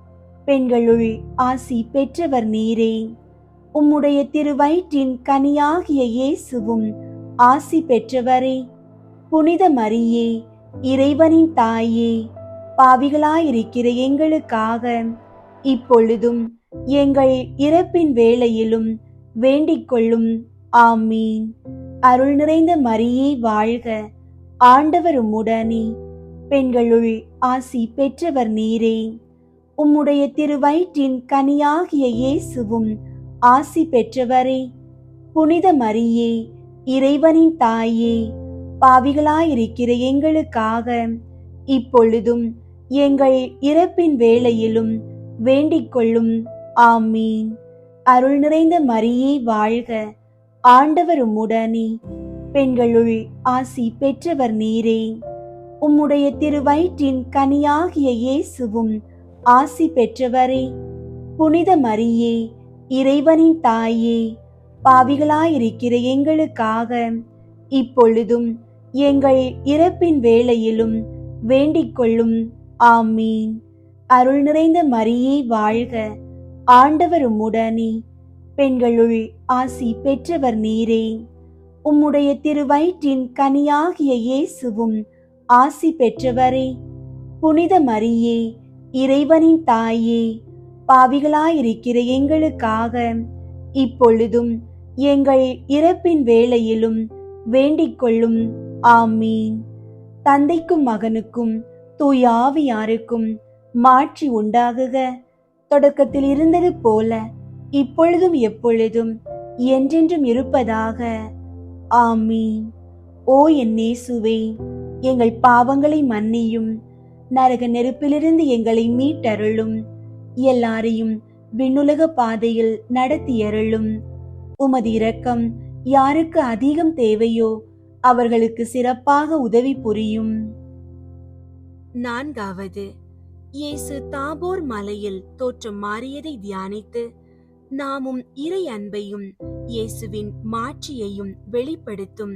பெண்களுள் ஆசி பெற்றவர் நீரே. உம்முடைய திருவயிற்றின் கனியாகிய இயேசுவும் ஆசி பெற்றவரே. புனித மரியே, இறைவனின் தாயே, பாவிகளாயிருக்கிற எங்களுக்காக இப்பொழுதும் எங்கள் இறப்பின் வேளையிலும் வேண்டிக் கொள்ளும். ஆமீன். அருள் நிறைந்த மரியே வாழ்க, ஆண்டவர் உம்முடனே, பெண்களுள் ஆசி பெற்றவர் நீரே. உம்முடைய திருவயிற்றின் கனியாகிய இயேசுவும் ஆசி பெற்றவரே. புனித மரியே, இறைவனின் தாயே, பாவிகளாயிருக்கிற எங்களுக்காக இப்பொழுதும் எங்கள் இறப்பின் வேளையிலும் வேண்டிக் கொள்ளும். ஆமீன். அருள் நிறைந்த மரியே வாழ்க, ஆண்டவர் உம்முடனே, பெண்களுள் ஆசி பெற்றவர் நீரே. உம்முடைய திருவயிற்றின் கனியாகிய இயேசுவும் ஆசி பெற்றவரே. புனித மரியே, இறைவனின் தாயே, பாவிகளாயிருக்கிற எங்களுக்காக இப்பொழுதும் எங்கள் இறப்பின் வேளையிலும் வேண்டிக் கொள்ளும். ஆமீன். அருள் நிறைந்த மரியே வாழ்க, ஆண்டவர் உம்முடனே, பெண்களுள் ஆசி பெற்றவர் நீரே. உம்முடைய திருவயிற்றின் கனியாகிய இயேசுவும் ஆசி பெற்றவரே. புனித மரியே, இறைவனின் தாயே, பாவிகளாயிருக்கிற எங்களுக்காக இப்பொழுதும் எங்கள் இறப்பின் வேளையிலும் வேண்டிக் கொள்ளும். ஆமீன். தந்தைக்கும் மகனுக்கும் தூய ஆவியாருக்கும் மாட்சி உண்டாகுக. தொடக்கத்தில் இருந்தது போல இப்பொழுதும் எப்பொழுதும் என்றென்றும் இருப்பதாக. ஆமீன். ஓ என் இயேசுவே, எங்கள் பாவங்களை மன்னியும், நரக நெருப்பிலிருந்து எங்களை மீட்டருளும், எல்லாரையும் விண்ணுலக பாதையில் நடத்தியருளும். உமது இரக்கம் யாருக்கு அதிகம் தேவையோ அவர்களுக்கு சிறப்பாக உதவி புரியும். நான்காவது, இயேசு தாபோர் மலையில் தோற்றம் மாறியதை தியானித்து நாமும் இறை அன்பையும் இயேசுவின் மாட்சியையும் வெளிப்படுத்தும்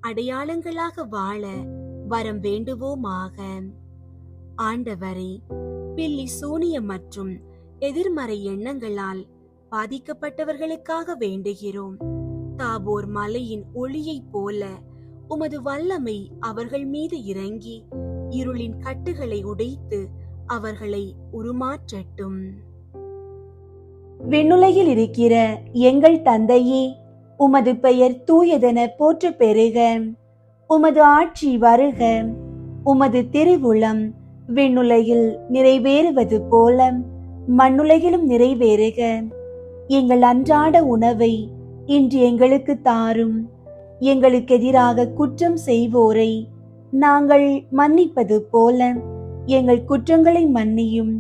அடையாளங்களாக வாழ வரம் வேண்டுவோமாக. ஆண்டவரே, பில்லி சூனியம் மற்றும் எதிர்மறை எண்ணங்களால் பாதிக்கப்பட்டவர்களுக்காக வேண்டுகிறோம். தாபோர் மலையின் ஒளியைப் போல உமது வல்லமை அவர்கள் மீது இறங்கி இருளின் கட்டுகளை உடைத்து அவர்களை உருமாற்றட்டும். விண்ணுலகில் இருக்கிற எங்கள் தந்தையே, உமது பெயர் தூயதென போற்ற பெறுக. உமது ஆட்சி வருக. உமது திருவுளம் விண்ணுலகில் நிறைவேறுவது போல மண்ணுலகிலும் நிறைவேறுக. எங்கள் அன்றாட உணவை இன்று எங்களுக்கு தாரும். எங்களுக்கு எதிராக குற்றம் செய்வோரை நாங்கள் மன்னிப்பது போல எங்கள் குற்றங்களை மன்னியும்.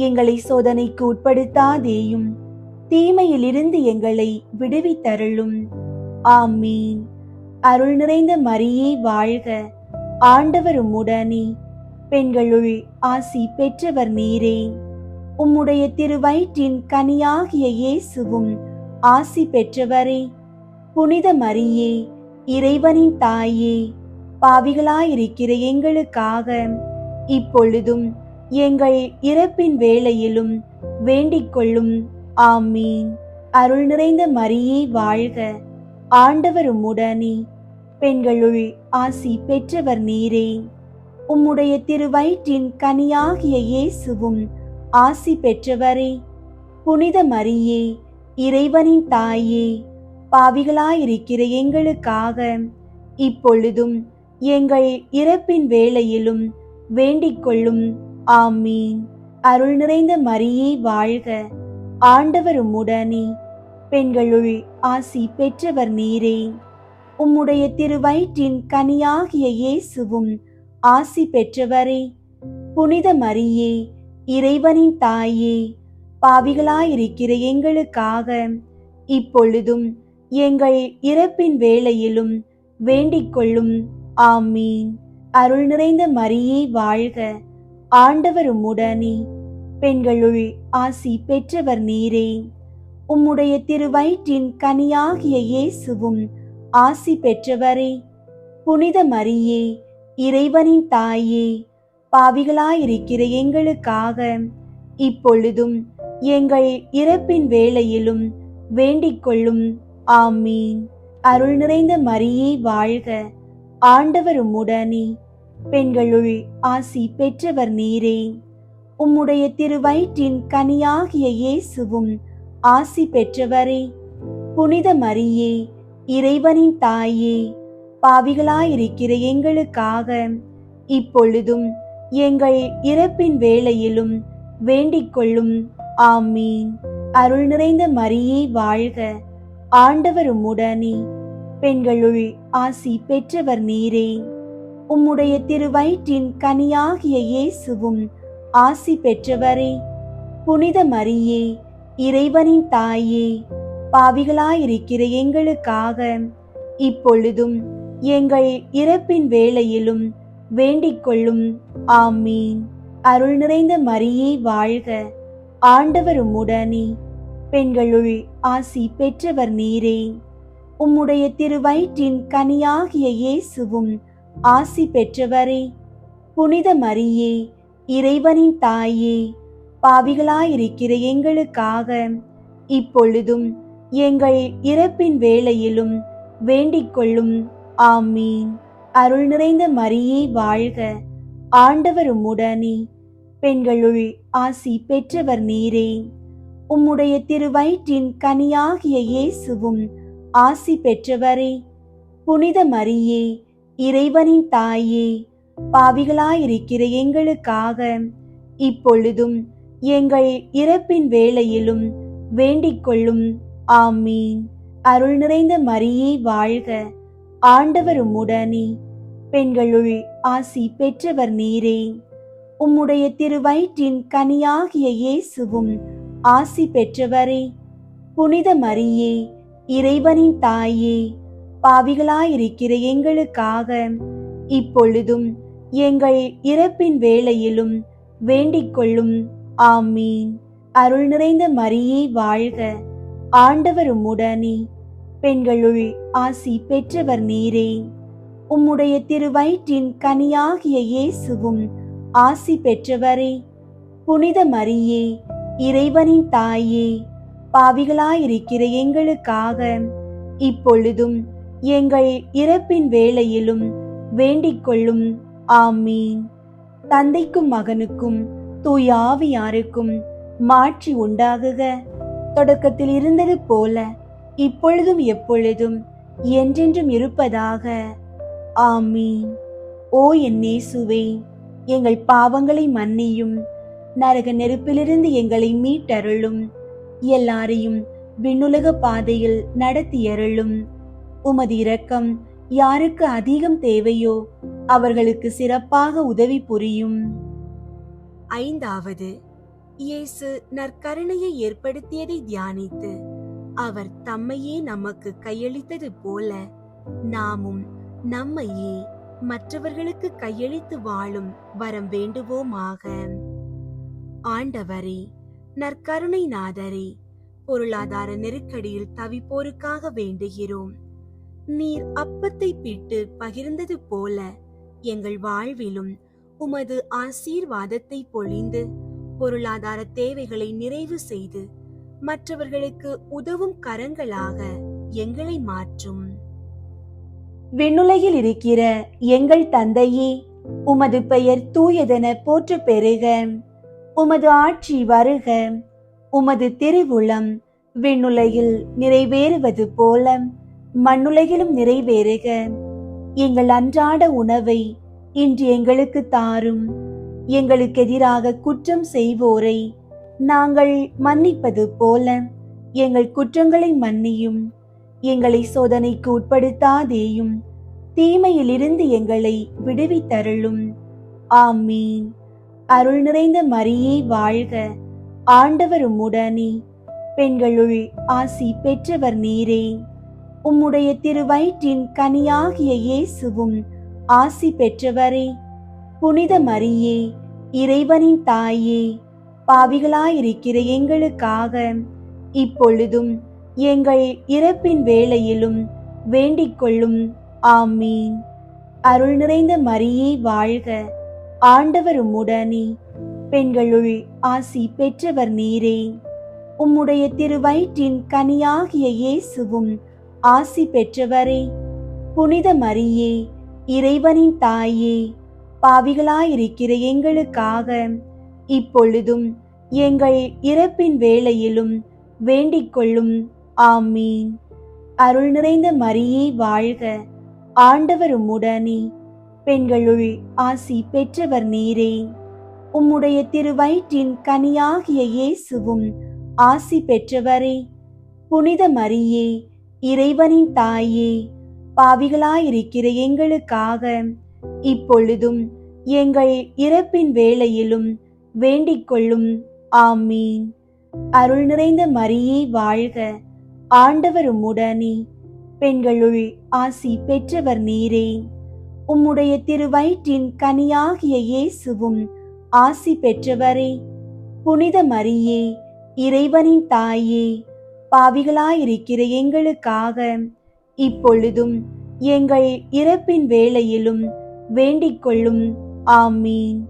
எங்களை சோதனைக்கு உட்படுத்தாதேயும், தீமையிலிருந்து எங்களை விடுவித்தருளும். ஆமீன். அருள் நிறைந்த மரியே வாழ்க, ஆண்டவர் உம்முடனே, பெண்களுள் ஆசி பெற்றவர் நீரே. உம்முடைய திருவயிற்றின் கனியாகிய இயேசுவும் ஆசி பெற்றவரே. புனித மரியே, இறைவனின் தாயே, பாவிகளாயிருக்கிற எங்களுக்காக இப்பொழுதும் எங்கள் இறப்பின் வேளையிலும் வேண்டிக் கொள்ளும். ஆமீன். அருள் நிறைந்த மரியே வாழ்க, ஆண்டவர் உம்முடனே, பெண்களுள் ஆசி பெற்றவர் நீரே. உம்முடைய திருவயிற்றின் கனியாகிய இயேசுவும் ஆசி பெற்றவரே. புனித மரியே, இறைவனின் தாயே, பாவிகளாயிருக்கிற எங்களுக்காக இப்பொழுதும் எங்கள் இறப்பின் வேளையிலும் வேண்டிக் கொள்ளும். ஆமீன். அருள் நிறைந்த மரியே வாழ்க, ஆண்டவர் உம்முடனே, பெண்களுள் ஆசி பெற்றவர் நீரே. உம்முடைய திருவயிற்றின் கனியாகிய இயேசுவும் ஆசி பெற்றவரே. புனித மரியே, இறைவனின் தாயே, பாவிகளாயிருக்கிற எங்களுக்காக இப்பொழுதும் எங்கள் இறப்பின் வேளையிலும் வேண்டிக் கொள்ளும். ஆமீன். அருள் நிறைந்த மரியே வாழ்க, ஆண்டவர் உம்முடனே, பெண்களுள் ஆசி பெற்றவர் நீரே. உம்முடைய திருவயிற்றின் கனியாகிய இயேசுவும் ஆசி பெற்றவரே. புனித மரியே, இறைவனின் தாயே, பாவிகளாயிருக்கிற எங்களுக்காக இப்பொழுதும் எங்கள் இறப்பின் வேளையிலும் வேண்டிக் கொள்ளும். ஆமீன். அருள் நிறைந்த மரியே வாழ்க, ஆண்டவர் உம்முடனே, பெண்களுள் ஆசி பெற்றவர் நீரே. உம்முடைய திருவயிற்றின் கனியாகிய இயேசுவும் ஆசி பெற்றவரே. புனித மரியே, இறைவனின் தாயே, பாவிகளாயிருக்கிற எங்களுக்காக இப்பொழுதும் எங்கள் இறப்பின் வேளையிலும் வேண்டிக் கொள்ளும். ஆமீன். அருள் நிறைந்த மரியே வாழ்க, ஆண்டவர் உம்முடனே. பெண்களுள் ஆசி பெற்றவர் நீரே. உம்முடைய திருவயிற்றின் கனியாகிய இயேசுவும் ஆசி பெற்றவரே. புனித மரியே, இறைவனின் தாயே, பாவிகளாயிருக்கிற எங்களுக்காக இப்பொழுதும் எங்கள் இறப்பின் வேளையிலும் வேண்டிக் கொள்ளும். ஆமீன். அருள் நிறைந்த மரியே வாழ்க, ஆண்டவர் உம்முடனே. பெண்களுள் ஆசி பெற்றவர் நீரே. உம்முடைய திருவயிற்றின் கனியாகிய இயேசுவும் ஆசி பெற்றவரே. புனித மரியே, இறைவனின் தாயே, பாவிகளாயிருக்கிற எங்களுக்காக இப்பொழுதும் எங்கள் இறப்பின் வேளையிலும் வேண்டிக் கொள்ளும். ஆமீன். அருள் நிறைந்த மரியே வாழ்க, ஆண்டவர் உம்முடனே. பெண்களுள் ஆசி பெற்றவர் நீரே. உம்முடைய திருவயிற்றின் கனியாகிய இயேசுவும் ஆசி பெற்றவரே. புனித மரியே, இறைவனின் தாயே, பாவிகளாயிருக்கிற எங்களுக்காக இப்பொழுதும் எங்கள் இறப்பின் வேளையிலும் வேண்டிக் கொள்ளும். ஆமீன். அருள் நிறைந்த மரியே வாழ்க, ஆண்டவர் உம்முடனே. பெண்களுள் ஆசி பெற்றவர் நீரே. உம்முடைய திருவயிற்றின் கனியாகிய இயேசுவும் ஆசி பெற்றவரே. புனித மரியே, இறைவனின் தாயே, பாவிகளாயிருக்கிற எங்களுக்காக இப்பொழுதும் எங்கள் இறப்பின் வேளையிலும் வேண்டிக் கொள்ளும். ஆமீன். அருள் நிறைந்த மரியே வாழ்க, ஆண்டவர் உம்முடனே. பெண்களுள் ஆசி பெற்றவர் நீரே. உம்முடைய திருவயிற்றின் கனியாகிய இயேசுவும் ஆசி பெற்றவரே. புனித மரியே, இறைவனின் தாயே, பாவிகளாயிருக்கிற எங்களுக்காக இப்பொழுதும் எங்கள் இறப்பின் வேளையிலும் வேண்டிக் கொள்ளும். ஆமீன். தந்தைக்கும் மகனுக்கும் தூய ஆவியாருக்கும் மாட்சி உண்டாகுக. தொடக்கத்தில் இருந்தது போல இப்பொழுதும் எப்பொழுதும் என்றென்றும் இருப்பதாக. ஆமீன். ஓ என் இயேசுவே, எங்கள் பாவங்களை மன்னியும், நரக நெருப்பிலிருந்து எங்களை மீட்டருளும், எல்லாரையும் விண்ணுலக பாதையில் நடத்தியருளும். உமது இரக்கம் யாருக்கு அதிகம் தேவையோ அவர்களுக்கு சிறப்பாக உதவி புரியும். ஐந்தாவது, இயேசு நற்கருணையை ஏற்படுத்தியதை தியானித்து அவர் தம்மையே நமக்கு கையளித்தது போல நாமும் நம்மையே மற்றவர்களுக்கு கையளித்து வாழும் வரம் வேண்டுவோமாக. ஆண்டவரே, நற்கருணை நாதரே, பொருளாதார நெருக்கடியில் தவிப்போருக்காக வேண்டுகிறோம். நீர் அப்பத்தை பிட்டு பகிர்ந்தது போல எங்கள் வாழ்விலும் உமது ஆசீர்வாதத்தை பொழிந்து பொருளாதார தேவைகளை நிறைவு செய்து மற்றவர்களுக்கு உதவும் கரங்களாக எங்களை மாற்றும். விண்ணுலகில் இருக்கிற எங்கள் தந்தையே, உமது பெயர் தூயதென போற்ற பெறுக. உமது ஆட்சி வருக. உமது திருவுளம் விண்ணுலகில் நிறைவேறுவது போல மண்ணுலகிலும் நிறைவேறுக. எங்கள் அன்றாட உணவை இன்று எங்களுக்கு தாரும். எங்களுக்கு எதிராக குற்றம் செய்வோரை நாங்கள் மன்னிப்பது போல எங்கள் குற்றங்களை மன்னியும். எங்களை சோதனைக்கு உட்படுத்தாதேயும், தீமையிலிருந்து எங்களை விடுவித்தருளும். ஆமீன். அருள் நிறைந்த மரியே வாழ்க, ஆண்டவர் உம்முடனே. பெண்களுள் ஆசி பெற்றவர் நீரே. உம்முடைய திருவயிற்றின் கனியாகிய இயேசுவும் ஆசி பெற்றவரே. புனித மரியே, இறைவனின் தாயே, பாவிகளாயிருக்கிற எங்களுக்காக இப்பொழுதும் எங்கள் இறப்பின் வேளையிலும் வேண்டிக் கொள்ளும். ஆமீன். அருள் நிறைந்த மரியே வாழ்க, ஆண்டவர் உம்முடனே. பெண்களுள் ஆசி பெற்றவர் நீரே. உம்முடைய திருவயிற்றின் கனியாகிய இயேசுவும் ஆசி பெற்றவரே. புனித மரியே, இறைவனின் தாயே, பாவிகளாயிருக்கிற எங்களுக்காக இப்பொழுதும் எங்கள் இறப்பின் வேளையிலும் வேண்டிக் கொள்ளும். ஆமீன். அருள் நிறைந்த மரியே வாழ்க, ஆண்டவர் உம்முடனே, பெண்களுள் ஆசி பெற்றவர் நீரே. உம்முடைய திருவயிற்றின் கனியாகிய இயேசுவும் ஆசி பெற்றவரே. புனித மரியே, இறைவனின் தாயே, பாவிகளாயிருக்கிற எங்களுக்காக இப்பொழுதும் எங்கள் இறப்பின் வேளையிலும் வேண்டிக் கொள்ளும். ஆமீன். அருள் நிறைந்த மரியே வாழ்க, ஆண்டவர் உம்முடனே, பெண்களுள் ஆசி பெற்றவர் நீரே. உம்முடைய திருவயிற்றின் கனியாகிய இயேசுவும் ஆசி பெற்றவரே. புனித மரியே, இறைவனின் தாயே, பாவிகளாயிருக்கிற எங்களுக்காக இப்பொழுதும் எங்கள் இறப்பின் வேளையிலும் வேண்டிக் கொள்ளும். ஆமீன்.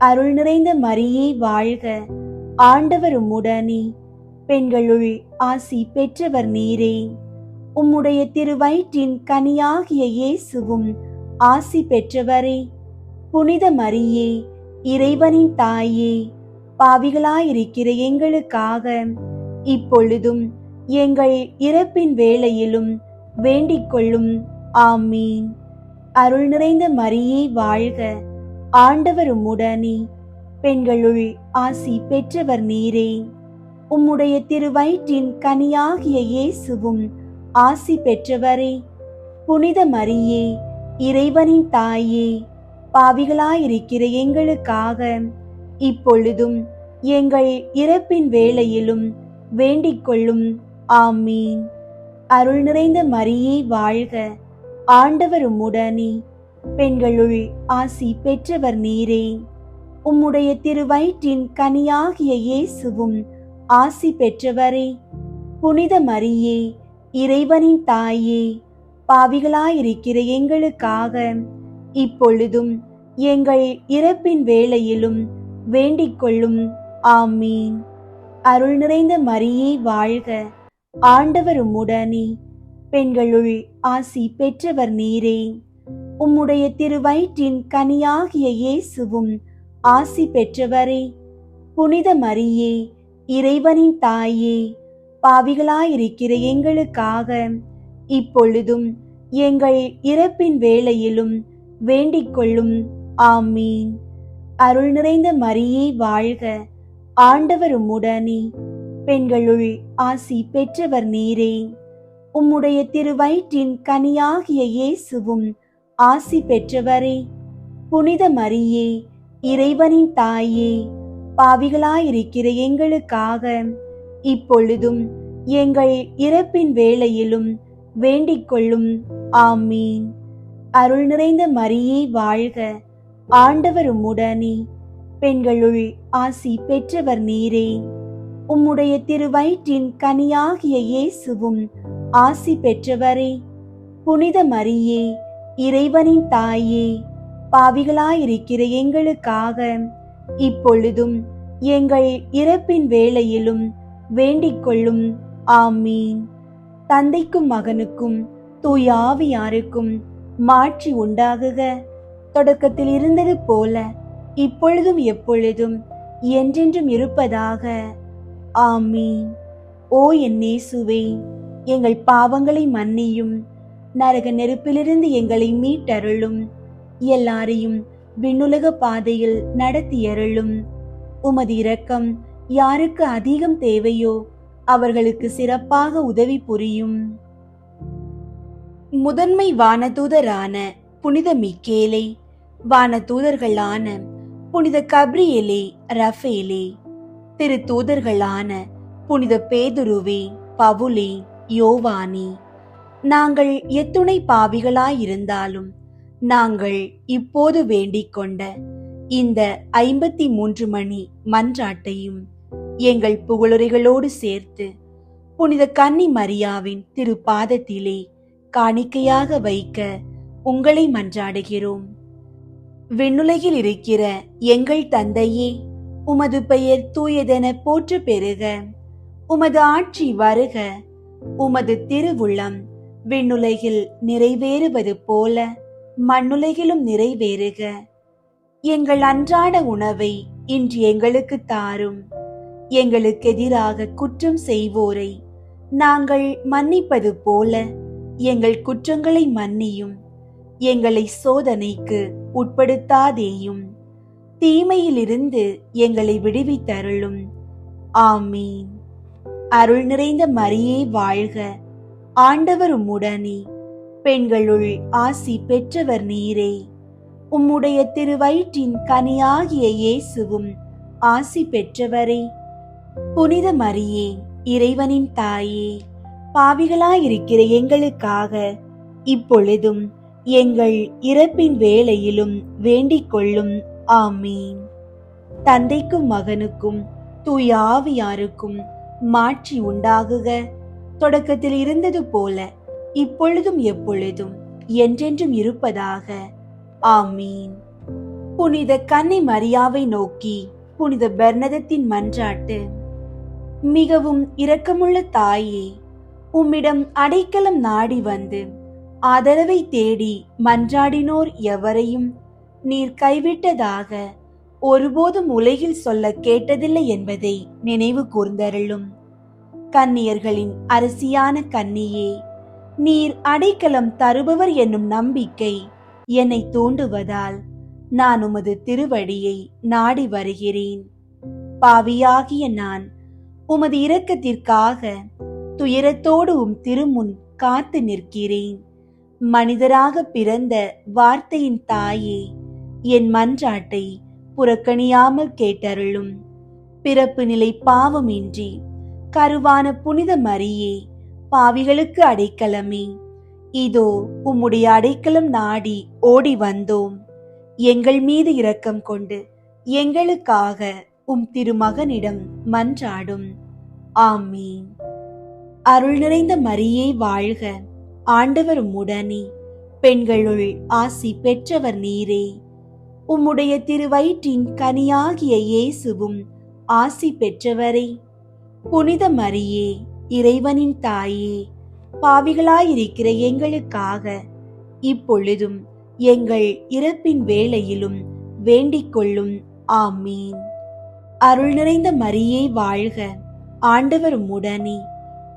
அருள் நிறைந்த மரியே வாழ்க, ஆண்டவர் உம்முடனே, பெண்களுள் ஆசி பெற்றவர் நீரே. உம்முடைய திருவயிற்றின் கனியாகிய இயேசுவும் ஆசி பெற்றவரே. புனித மரியே, இறைவனின் தாயே, பாவிகளாயிருக்கிற எங்களுக்காக இப்பொழுதும் எங்கள் இறப்பின் வேளையிலும் வேண்டிக் கொள்ளும். ஆமீன். அருள் நிறைந்த மரியே வாழ்க, ஆண்டவர் உம்முடனே, பெண்களுள் ஆசி பெற்றவர் நீரே. உம்முடைய திருவயிற்றின் கனியாகிய இயேசுவும் ஆசி பெற்றவரே. புனித மரியே, இறைவனின் தாயே, பாவிகளாயிருக்கிற எங்களுக்காக இப்பொழுதும் எங்கள் இறப்பின் வேளையிலும் வேண்டிக் கொள்ளும். ஆமீன். அருள் நிறைந்த மரியே வாழ்க, ஆண்டவர் உம்முடனே, பெண்களுள் ஆசி பெற்றவர் நீரே. உம்முடைய திருவயிற்றின் கனியாகிய இயேசுவும் ஆசி பெற்றவரே. புனித மரியே, இறைவனின் தாயே, பாவிகளாயிருக்கிற எங்களுக்காக இப்பொழுதும் எங்கள் இறப்பின் வேளையிலும் வேண்டிக் கொள்ளும். ஆமீன். அருள் நிறைந்த மரியே வாழ்க, ஆண்டவர் உம்முடனே, பெண்களுள் ஆசி பெற்றவர் நீரே. உம்முடைய திருவயிற்றின் கனியாகிய இயேசுவும் ஆசி பெற்றவரே. புனித மரியே, இறைவனின் தாயே, பாவிகளாயிருக்கிற எங்களுக்காக இப்பொழுதும் எங்கள் இறப்பின் வேளையிலும் வேண்டிக் கொள்ளும். ஆமீன். அருள் நிறைந்த மரியே வாழ்க, ஆண்டவர் உம்முடனே, பெண்களுள் ஆசி பெற்றவர் நீரே. உம்முடைய திருவயிற்றின் கனியாகிய இயேசுவும் ஆசி பெற்றவரே. புனித மரியே, இறைவனின் தாயே, பாவிகளாயிருக்கிற எங்களுக்காக இப்பொழுதும் எங்கள் இறப்பின் வேளையிலும் வேண்டிக் கொள்ளும். ஆமீன். அருள் நிறைந்த மரியே வாழ்க, ஆண்டவர் உம்முடனே, பெண்களுள் ஆசி பெற்றவர் நீரே. உம்முடைய திருவயிற்றின் கனியாகிய இயேசுவும் ஆசி பெற்றவரே. புனித மரியே, இறைவனின் தாயே, பாவிகளாயிருக்கிற எங்களுக்காக இப்பொழுதும் எங்கள் இறப்பின் வேளையிலும் வேண்டிக் கொள்ளும். ஆமீன். தந்தைக்கும் மகனுக்கும் தூய ஆவியாருக்கும் மாட்சி உண்டாகுக. தொடக்கத்தில் இருந்தது போல இப்பொழுதும் எப்பொழுதும் என்றென்றும் இருப்பதாக. ஆமீன். ஓ என் இயேசுவே, எங்கள் பாவங்களை மன்னியும், நரக நெருப்பிலிருந்து எங்களை மீட்டருளும், எல்லாரையும் விண்ணுலக பாதையில் நடத்தியருளும். உமது இரக்கம் யாருக்கு அதிகம் தேவையோ அவர்களுக்கு சிறப்பாக உதவி புரியும். முதன்மை வானதூதரான புனித மிக்கேலே, வானதூதர்களான புனித கப்ரியேலே, ரஃபேலே, திரு தூதர்களான புனித பேதுருவே, பவுலே, யோவானே, நாங்கள் எத்துணை பாவிகளாயிருந்தாலும் நாங்கள் இப்போது வேண்டிக் கொண்ட இந்த 53 மணி மன்றாட்டையும் எங்கள் புகழுரைகளோடு சேர்த்து புனித கன்னி மரியாவின் திருப்பாதத்திலே காணிக்கையாக வைக்க உங்களை மன்றாடுகிறோம். விண்ணுலகில் இருக்கிற எங்கள் தந்தையே, உமது பெயர் தூயதென போற்ற பெறுக. உமது ஆட்சி வருக. உமது திருவுள்ளம் விண்ணுலகில் நிறைவேறுவது போல மண்ணுலகிலும் நிறைவேறுக. எங்கள் அன்றாட உணவை இன்று எங்களுக்கு தாரும். எங்களுக்கு எதிராக குற்றம் செய்வோரை நாங்கள் மன்னிப்பது போல எங்கள் குற்றங்களை மன்னியும். எங்களை சோதனைக்கு உட்படுத்தாதேயும், தீமையிலிருந்து எங்களை விடுவித்தருளும். ஆமீன். அருள் நிறைந்த மரியே வாழ்க, ஆண்டவர் உம்முடனே, பெண்களுள் ஆசி பெற்றவர் நீரே. உம்முடைய திருவயிற்றின் கனியாகிய இயேசுவும் ஆசி பெற்றவரே. புனித மரியே, இறைவனின் தாயே, பாவிகளாயிருக்கிற எங்களுக்காக இப்பொழுதும் எங்கள் இறப்பின் வேளையிலும் வேண்டிக் கொள்ளும். ஆமீன். தந்தைக்கும் மகனுக்கும் தூய ஆவியாருக்கும் மாட்சி உண்டாகுக. தொடக்கத்தில் இருந்தது போல இப்பொழுதும் எப்பொழுதும் என்றென்றும் இருப்பதாக. ஆமீன். புனித கன்னி மரியாவை நோக்கி புனித பெர்னதத்தின் மன்றாட்டு. மிகவும் இரக்கமுள்ள தாயே, உம்மிடம் அடைக்கலம் நாடி வந்து ஆதரவை தேடி மன்றாடினோர் எவரையும் நீர் கைவிட்டதாக ஒருபோதும் உலகில் சொல்ல கேட்டதில்லை என்பதை நினைவு கூர்ந்தருளும். கன்னியர்களின் அரசியான கன்னியே, நீர் அடைக்கலம் தருபவர் என்னும் நம்பிக்கை என்னை தூண்டுவதால் நான் உமது திருவடியை நாடி வருகிறேன். பாவியாகிய நான் உமது இரக்கத்திற்காக துயரத்தோடு உம் திருமுன் காத்து நிற்கிறேன். மனிதராக பிறந்த வார்த்தையின் தாயே, என் மன்றாட்டை புறக்கணியாமல் கேட்டருளும். பிறப்பு நிலை பாவமின்றி கருவான புனித மரியே, பாவிகளுக்கு அடைக்கலமே, இதோ உம்முடைய அடைக்கலம் நாடி ஓடி வந்தோம். எங்கள் மீது இரக்கம் கொண்டு எங்களுக்காக உம் திருமகனிடம் மன்றாடும். ஆமீன். அருள் நிறைந்த மரியே வாழ்க, ஆண்டவர் உம்முடனே, பெண்களுள் ஆசி பெற்றவர் நீரே. உம்முடைய திருவயிற்றின் கனியாகிய இயேசுவும் ஆசி பெற்றவரே. புனித மரியே, இறைவனின் தாயே, பாவிகளாயிருக்கிற எங்களுக்காக இப்பொழுதும் எங்கள் இறப்பின் வேளையிலும் வேண்டிக் கொள்ளும். ஆமீன். அருள் நிறைந்த மரியே வாழ்க, ஆண்டவர் உம்முடனே,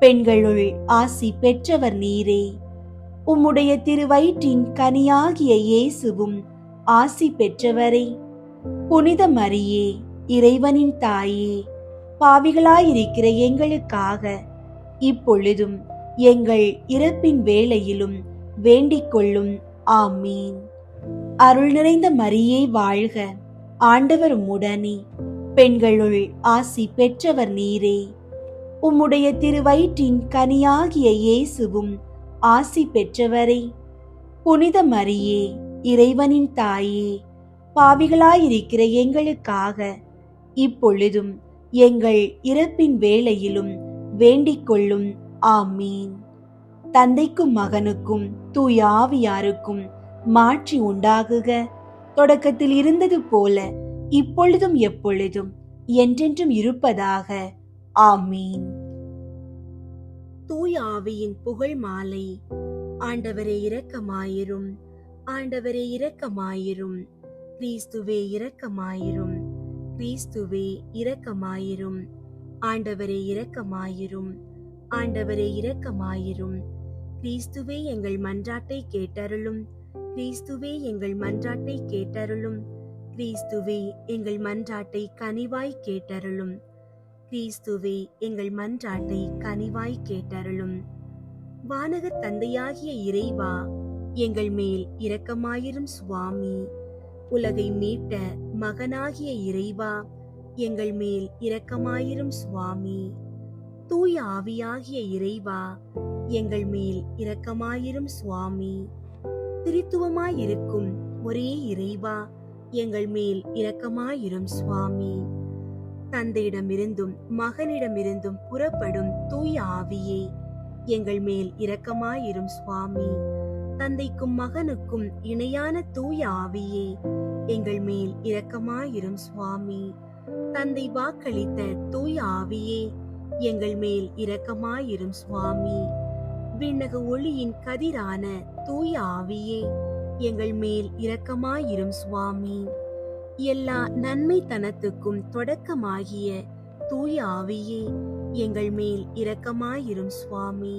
பெண்களுள் ஆசி பெற்றவர் நீரே. உம்முடைய திருவயிற்றின் கனியாகிய இயேசுவும் ஆசி பெற்றவரே. புனித மரியே, இறைவனின் தாயே, பாவிகளாயிருக்கிற எங்களுக்காக இப்பொழுதும் எங்கள் இறப்பின் வேளையிலும் வேண்டிக் கொள்ளும். ஆமீன். அருள் நிறைந்த மரியே வாழ்க, ஆண்டவர் உம்முடனே, பெண்களுள் ஆசி பெற்றவர் நீரே. உம்முடைய திருவயிற்றின் கனியாகிய இயேசுவும் ஆசி பெற்றவரே. புனித மரியே, இறைவனின் தாயே, பாவிகளாயிருக்கிற எங்களுக்காக இப்பொழுதும் எங்கள் இறப்பின் வேளையிலும் வேண்டிக் கொள்ளும். ஆமீன். தந்தைக்கும் மகனுக்கும் தூய ஆவியாருக்கும் மாட்சி உண்டாகுக. தொடக்கத்தில் இருந்தது போல இப்பொழுதும் எப்பொழுதும் என்றென்றும் இருப்பதாக. ஆமீன். தூய ஆவியின் புகழ் மாலை. ஆண்டவரே இரக்கமாயிரும், ஆண்டவரே இரக்கமாயிரும், கிறிஸ்துவே இரக்கமாயிரும், கிறிஸ்துவே இரக்கமாயிரும், ஆண்டவரே இரக்கமாயிரும், ஆண்டவரே இரக்கமாயிரும், கிறிஸ்துவே எங்கள் மன்றாட்டை கேட்டருளும், கிறிஸ்துவே எங்கள் மன்றாட்டை கேட்டருளும், கிறிஸ்துவே எங்கள் மன்றாட்டை கனிவாய் கேட்டருளும், கிறிஸ்துவே எங்கள் மன்றாட்டை கனிவாய் கேட்டருளும். வானகத் தந்தையாகிய இறைவா, எங்கள் மேல் இரக்கமாயிரும் சுவாமி. உலகை மீட்ட மகனாகிய இறைவா, எங்கள் மேல் இரக்கமாயிரும் சுவாமி. தூய ஆவியாகிய இறைவா, எங்கள் மேல் இரக்கமாயிரும் சுவாமி. திரித்துவமாயிருக்கும் ஒரே இறைவா, எங்கள் மேல் இரக்கமாயிரும் சுவாமி. தந்தையிடமிருந்தும் மகனிடமிருந்தும் புறப்படும் தூய ஆவியே, எங்கள் மேல் இரக்கமாயிரும் சுவாமி. தந்தைக்கும் மகனுக்கும் இணையான தூய ஆவியே, எங்கள் மேல் இரக்கமாயிரும் சுவாமி. தந்தை வாக்களித்த தூய ஆவியே, எங்கள் மேல் இரக்கமாயிரும் சுவாமி. விண்ணக ஒளியின் கதிரான தூய ஆவியே, எங்கள் மேல் இரக்கமாயிரும் சுவாமி. எல்லா நன்மைத்தனத்துக்கும் தொடக்கமாகிய தூய ஆவியே, எங்கள் மேல் இரக்கமாயிரும் சுவாமி.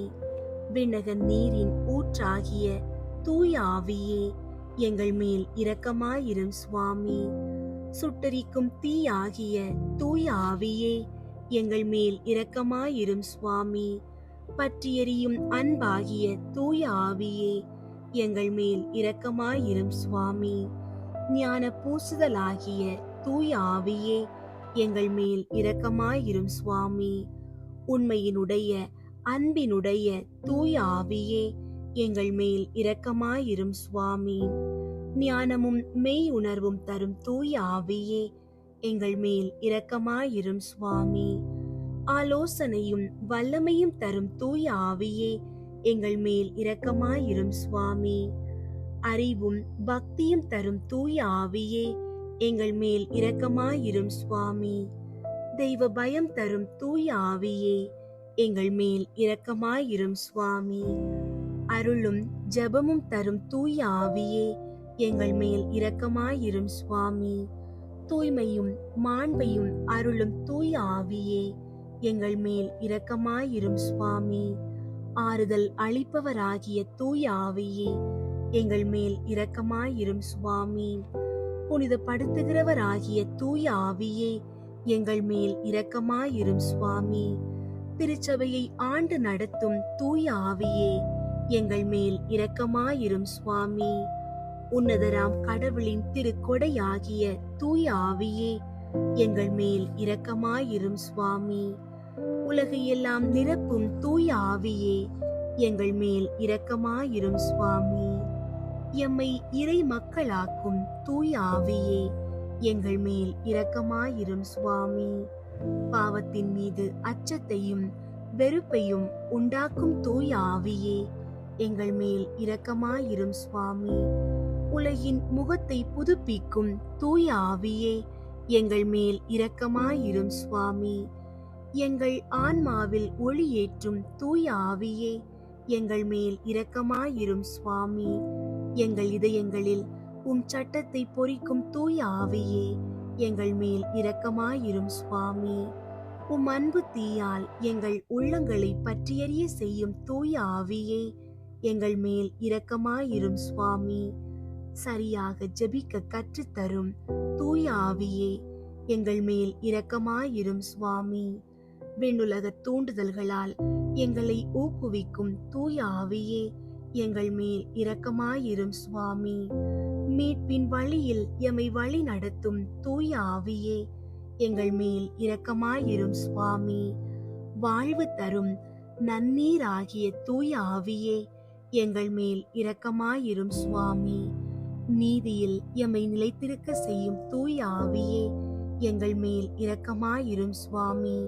விண்ணக நீரின் ஊற்றாகிய தூய ஆவியே, எங்கள் மேல் இரக்கமாயிரும் சுவாமி. சுட்டரிக்கும் தீயாகிய தூய ஆவியே, எங்கள் மேல் இரக்கமாயிரும் சுவாமி. பற்றியெரியும் அன்பாகிய தூய ஆவியே, எங்கள் மேல் இரக்கமாயிரும் சுவாமி. ஞான பூசுதலாகிய தூய ஆவியே, எங்கள் மேல் இரக்கமாயிரும் சுவாமி. உண்மையினுடைய அன்பினுடைய தூய ஆவியே, எங்கள் மேல் இரக்கமாயிரும் சுவாமி. ஞானமும் மெய் உணர்வும் தரும் தூய ஆவியே, எங்கள் மேல் இரக்கமாயிரும் சுவாமி. ஆலோசனையும் வல்லமையும் தரும் தூய ஆவியே, எங்கள் மேல் இரக்கமாயிரும் சுவாமி. அறிவும் பக்தியும் தரும் தூய ஆவியே, எங்கள் மேல் இரக்கமாயிரும் சுவாமி. தெய்வ பயம் தரும் தூய ஆவியே, எங்கள் மேல் இரக்கமாயிரும் சுவாமி. அருளும் ஜெபமும் தரும் தூய ஆவியே, எங்கள் மேல் இரக்கமாயிரும் சுவாமி. தூய்மையும் மாண்பையும் அருளும் தூய ஆவியே, எங்கள் மேல் இரக்கமாயிரும் சுவாமி. ஆறுதல் அளிப்பவராகிய தூய ஆவியே, எங்கள் மேல் இரக்கமாயிரும் சுவாமி. புனிதப்படுத்துகிறவராகிய தூய ஆவியே, எங்கள் மேல் இரக்கமாயிரும் சுவாமி. திருச்சபையை ஆண்டு நடத்தும் தூய ஆவியே, எங்கள் மேல் இரக்கமாயிரும் சுவாமி. உன்னதராம் கடவுளின் திருக்கொடையாகிய தூய ஆவியே, எங்கள் மேல் இரக்கமாயிரும் சுவாமி. உலகையெல்லாம் நிரப்பும் தூய ஆவியே, எங்கள் மேல் இரக்கமாயிரும் சுவாமி. எம்மை இறை மக்களாக்கும் தூய ஆவியே, எங்கள் மேல் இரக்கமாயிரும் சுவாமி. பாவத்தின் மீது அச்சத்தையும் வெறுப்பையும் உண்டாக்கும் தூய ஆவியே, எங்கள் மேல் இரக்கமாயிரும் சுவாமி. உலகின் முகத்தை புதுப்பிக்கும் தூய ஆவியே, எங்கள் மேல் இரக்கமாயிரும் சுவாமி. எங்கள் ஆன்மாவில் ஒளியேற்றும் தூய ஆவியே, எங்கள் மேல் இரக்கமாயிரும் சுவாமி. எங்கள் இதயங்களில் உம் சட்டத்தை பொறிக்கும் தூய ஆவியே, எங்கள் மேல் இரக்கமாயிரும் சுவாமி. உம் அன்பு தீயால் எங்கள் உள்ளங்களை பற்றியறிய செய்யும் தூய ஆவியே, எங்கள் மேல் இரக்கமாயிரும் சுவாமி. சரியாக ஜெபிக்க கற்றுத்தரும் தூய ஆவியே, எங்கள் மேல் இரக்கமாயிரும் சுவாமி. விண்ணுலக தூண்டுதல்களால் எங்களை ஊக்குவிக்கும் தூய ஆவியே, எங்கள் மேல் இரக்கமாயிரும் சுவாமி. மீட்பின் வழியில் எம்மை வழி நடத்தும் தூய ஆவியே, எங்கள் மேல் இரக்கமாயிரும் சுவாமி. வாழ்வு தரும் நன்னீராகிய தூய ஆவியே, எங்கள் மேல் இரக்கமாயிரும் சுவாமி. நீதியில் எம்மை நிலைத்திருக்க செய்யும் தூய ஆவியே, எங்கள் மேல் இரக்கமாயிரும் சுவாமி.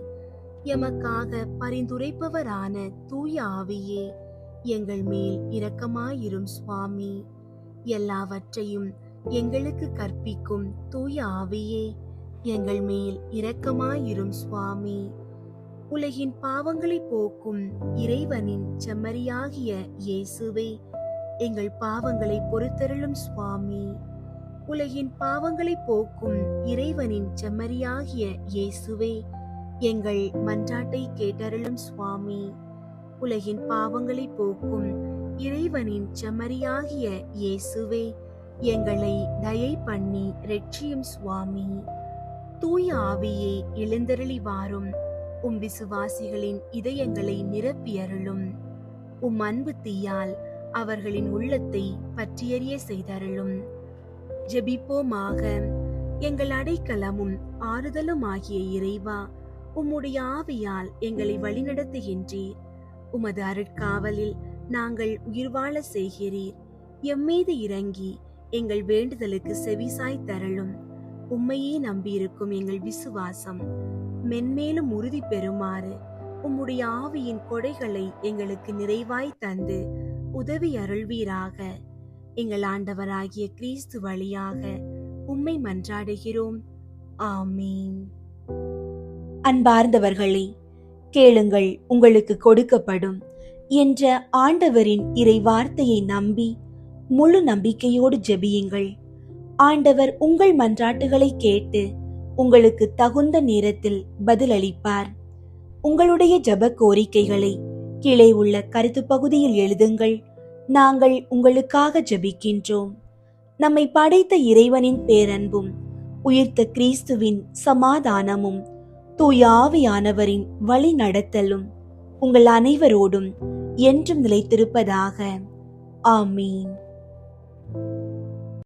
எமக்காக பரிந்துரைப்பவரான தூய ஆவியே, எங்கள் மேல் இரக்கமாயிரும் சுவாமி. எல்லாவற்றையும் எங்களுக்கு கற்பிக்கும் தூய ஆவியே, எங்கள் மேல் இரக்கமாயிரும் சுவாமி. உலகின் பாவங்களை போக்கும் இறைவனின் செம்மறியாகிய இயேசுவே, எங்கள் பாவங்களை பொறுத்தருளும் சுவாமி. உலகின் பாவங்களை போக்கும் இறைவனின் செம்மறியாகிய இயேசுவே, எங்கள் மன்றாட்டை கேட்டருளும் சுவாமி. உலகின் பாவங்களை போக்கும் இறைவனின் செம்மறியாகிய இயேசுவே, எங்களை தயை பண்ணி இரட்சியும் சுவாமி. தூய ஆவியே, எழுந்தருளி வாரும். உம் விசுவாசிகளின் இதயங்களை நிரப்பியருளும். உம் அன்பு தீயால் அவர்களின் உள்ளத்தை பற்றியறிய செய்தருளும். ஜெபிப்போமாக. எங்கள் அடைக்கலமும் ஆறுதலுமாகிய இறைவா, உம்முடைய ஆவியால் எங்களை வழிநடத்துகின்றீர். உமது அருட்காவலில் நாங்கள் உயிர் வாழ செய்கிறீர். எம்மீது இறங்கி எங்கள் வேண்டுதலுக்கு செவிசாய் தரலும். உம்மையே நம்பியிருக்கும் எங்கள் விசுவாசம் மென்மேலும் உறுதி பெறுமாறு உம்முடைய ஆவியின் கொடைகளை எங்களுக்கு நிறைவாய் தந்து உதவி அருள்வீராக. எங்கள் ஆண்டவராகிய கிறிஸ்து வழியாக உம்மை மன்றாடுகிறோம். ஆமீன். அன்பார்ந்தவர்களே, கேளுங்கள் உங்களுக்கு கொடுக்கப்படும் என்ற ஆண்டவரின் இறை வார்த்தையை நம்பி முழு நம்பிக்கையோடு ஜெபியுங்கள். ஆண்டவர் உங்கள் மன்றாட்டுகளை கேட்டு உங்களுக்கு தகுந்த நேரத்தில் பதிலளிப்பார். உங்களுடைய ஜெப கோரிக்கைகளை கீழே உள்ள கருத்து பகுதியில் எழுதுங்கள். நாங்கள் உங்களுக்காக ஜெபிக்கின்றோம். நம்மை படைத்த இறைவனின் பேரன்பும் உயிர்த்த கிறிஸ்துவின் சமாதானமும் தூய ஆவியானவரின் வழி நடத்தலும் உங்கள் அனைவரோடும் என்றும் நிலைத்திருப்பதாக. ஆமீன்.